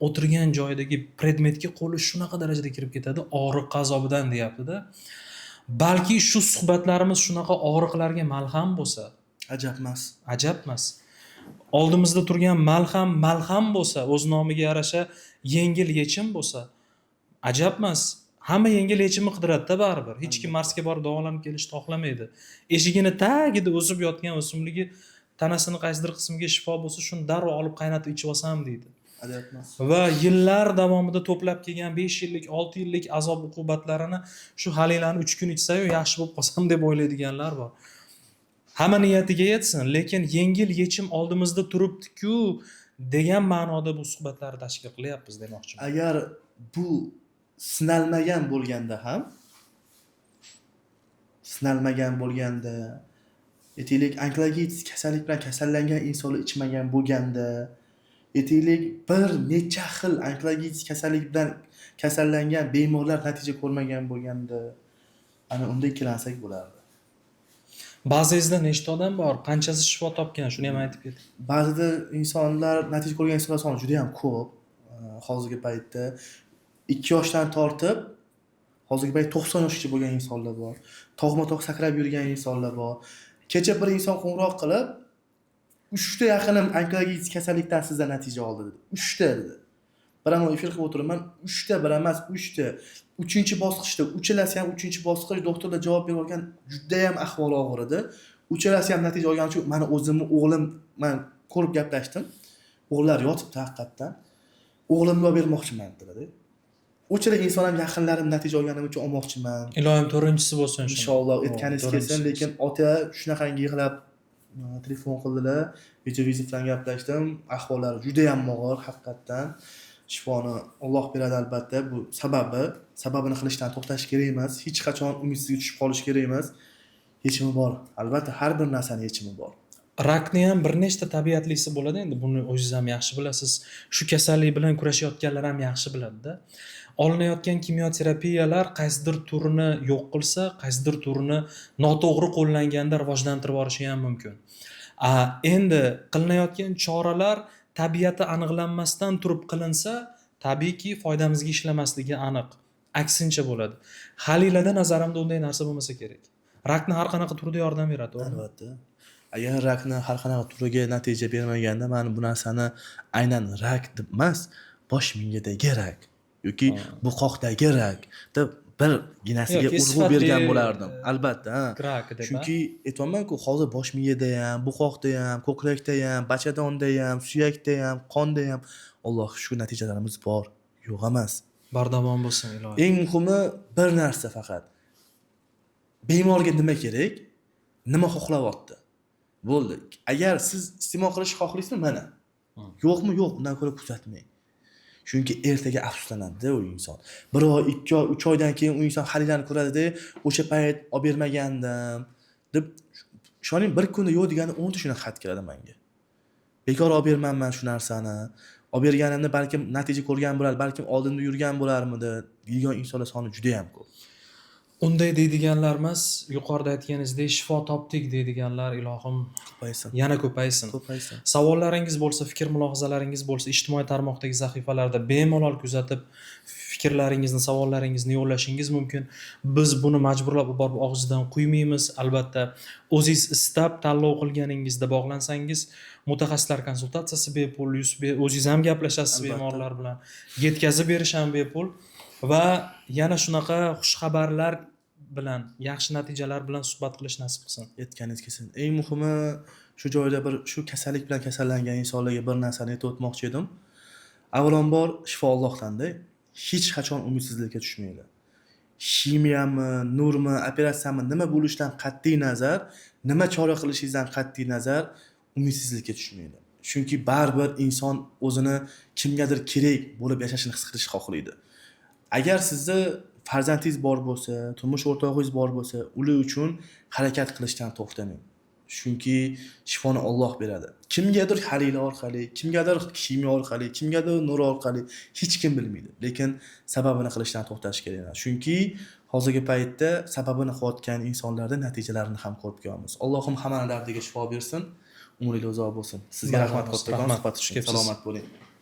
o'tirgan joyidagi predmetga qo'li shunaqa darajada kirib ketadi, og'riq azobidan deyapti-da. Balki shu suhbatlarimiz shunaqa og'riqlarga malham bo'lsa, ajab emas. Oldimizda turgan malham bo'lsa, o'z nomiga yarasha yengil yechim bo'lsa, ajab emas. Hamma yengil yechimni qidiradi-da baribir. Hech kim Marsga borib davolanib kelishni xohlamaydi. Eshigini tagida o'sib yotgan o'simligi tanasining qaysidir qismiga shifo bo'lsa, shuni darrov olib qaynatib ichib olsam deydi. Adayapmas. Va yillar davomida to'plab kelgan 5 yillik, 6 yillik azob uqubatlarini shu halinglarni 3 kun ichsa-yu yaxshi bo'lib qolsam deb o'ylaydiganlar bor. hamma niyatiga yetsin, lekin yengil yechim oldimizda turibdi-ku degan ma'noda bu suhbatlarni tashkil qilyapmiz demoqchiman. Agar bu sinalmagan bo'lganda, aytaylik onkologik kasallik bilan kasallangan insonlar ichmagan bo'lganda, aytaylik bir necha xil onkologik kasallik bilan kasallangan bemorlar natija ko'rmagan bo'lganda, ana unda ikkilansak bo'lardi. Bazangizda nechta odam bor? Qanchasi shifo topgan? Shuni ham aytib keting. Ba'zida insonlar natija ko'rgan insonlar soni juda ham ko'p. Hozirgi paytda 2 yoshdan tortib hozirgi payt 90 yoshgacha bo'lgan insonlar bor. Tog'ma-tog' sakrab yurgan insonlar bor. Kecha bir inson qo'ng'iroq qilib, 3 ta yaqinim onkologik kasallikdan sizdan natija oldi dedi. 3 ta dedi. Biramon efir qilib o'tiraman, 3 ta bir emas, 3 ta. 3-bosqichda, uchalasi ham 3-bosqich doktorlar javob bergan, juda ham ahvoli og'ir edi. Uchalasi ham natija olgani uchun meni o'zimni o'g'lim, men ko'rib gaplashdim. O'g'illar yotibdi haqiqatdan. O'g'limga olib bermoqchiman dedi. Uchala inson ham yaqinlarim natija olganim uchun olmoqchiman. Ilohim to'rtinchisi bo'lsin. Inshaalloh aytganingiz kelsin, lekin ota shunaqangi yig'lab telefon qildilar, video bilan gaplashdim. Ahvollari juda ham og'ir haqiqatdan. Shifoni Alloh beradi albatta. Bu sababini qilishdan to'xtash kerak emas. Hech qachon umidsizga tushib qolish kerak emas. Yechimi bor. Albatta har bir narsaning yechimi bor. Rakni ham bir nechta tabiatlisi bo'ladi endi. Buni o'zingiz ham yaxshi bilasiz. Shu kasallik bilan kurashayotganlar ham yaxshi biladi-da. Olinayotgan kimyoterapiyalar qaysidir turini yo'q qilsa, qaysidir turini noto'g'ri qo'llanganda rivojlantirib yuborishi ham mumkin. Endi qilinayotgan choralar tabiati aniqlanmasdan turib qilinsa, tabiiyki foydamizga ishlamasligi aniq. Aksincha bo'ladi. Halilada nazarimda unday narsa bo'lmasa kerak. Rakni har qanaqa turda yordam beradi, to'g'rimi? Albatta. Agar rakni har qanaqa turiga natija bermaganda, men bu narsani aynan rak deb emas, bosh miyadagi rak yoki bu qoqdagi rak deb birginasiga urg'u bergan bo'lardim. Albatta, Rak deb. chunki aytayman-ku, hozir bosh miyada ham, bu qoqda ham, ko'krakda ham, bachadonda ham, suyakda ham, qonda ham Alloh shu natijalarimiz bor, yo'q emas. Bardavom bo'lsin ilohim. Eng muhimi bir narsa faqat. Bemorga nima kerak? Nima xohlayapti? Bo'ldi. Agar siz iste'mol qilishni xohlaysizmi, mana. Yo'qmi, yo'q, undan ko'ra kuzatmang. Chunki ertaga afsuslanadi u inson. 1 oy, 2 oy, 3 oydan keyin u inson xalilani ko'radi-da, o'sha payt olib bermagandim deb ishoning, bir kunda yo'q deganda 10 ta shuna xat keladi menga. Bekor olib bermanman shu narsani. Olib berganimda balkim natija ko'rgan bo'lar, balkim oldinda yurgan bo'larmidi degan insonlar soni juda ham ko'p. Unday deydiganlar emas, yuqorida aytganingizdek shifo topdik deydiganlar ilohim Ko'paysin. yana ko'paysin. Ko'paysin. Savollaringiz bo'lsa, fikr mulohazalaringiz bo'lsa, ijtimoiy tarmoqdagi sahifalarda bemalol kuzatib, fikrlaringizni, savollaringizni yo'llashingiz mumkin. Biz buni majburlab borib og'zidan quymaymiz. Albatta, o'zingiz istab tanlov qilganingizda bog'lansangiz, mutaxassislar konsultatsiyasi bepul, o'zingiz ham gaplashasiz bemorlar bilan. Yetkazib berish ham bepul va yana shunaqa xush xabarlar bilan, yaxshi natijalar bilan suhbat qilish nasib qilsin. Aytganingiz kelsin. Eng muhimi shu joyda shu kasallik bilan kasallangan insonlarga bir narsani aytib o'tmoqchi edim. Avvalambor shifo Allohdan-da. Hech qachon umidsizlikka tushmanglar. Kimiyami, nurmi, operatsiyami nima bo'lishidan qat'iy nazar, nima chora qilishingizdan qat'iy nazar umidsizlikka tushmanglar. Chunki baribir inson o'zini kimgadir kerak bo'lib yashashini his qilishni xohlaydi. Agar sizni farzandingiz bor bo'lsa, turmush o'rtog'ingiz bor bo'lsa, ular uchun harakat qilishdan to'xtamang. Chunki shifoni Alloh beradi. Kimgadir halila orqali, kimgadir kimyo orqali, kimgadir nur orqali hech kim bilmaydi. Lekin sababini qilishdan to'xtash kerak emas. Chunki hozirgi paytda sababini qilayotgan insonlarda natijalarini ham ko'rib ko'ramiz. Allohim hamma dardiga shifo bersin. Umringiz uzoq bo'lsin. Sizga rahmat, kattakon suhbat uchun. Salomat bo'ling.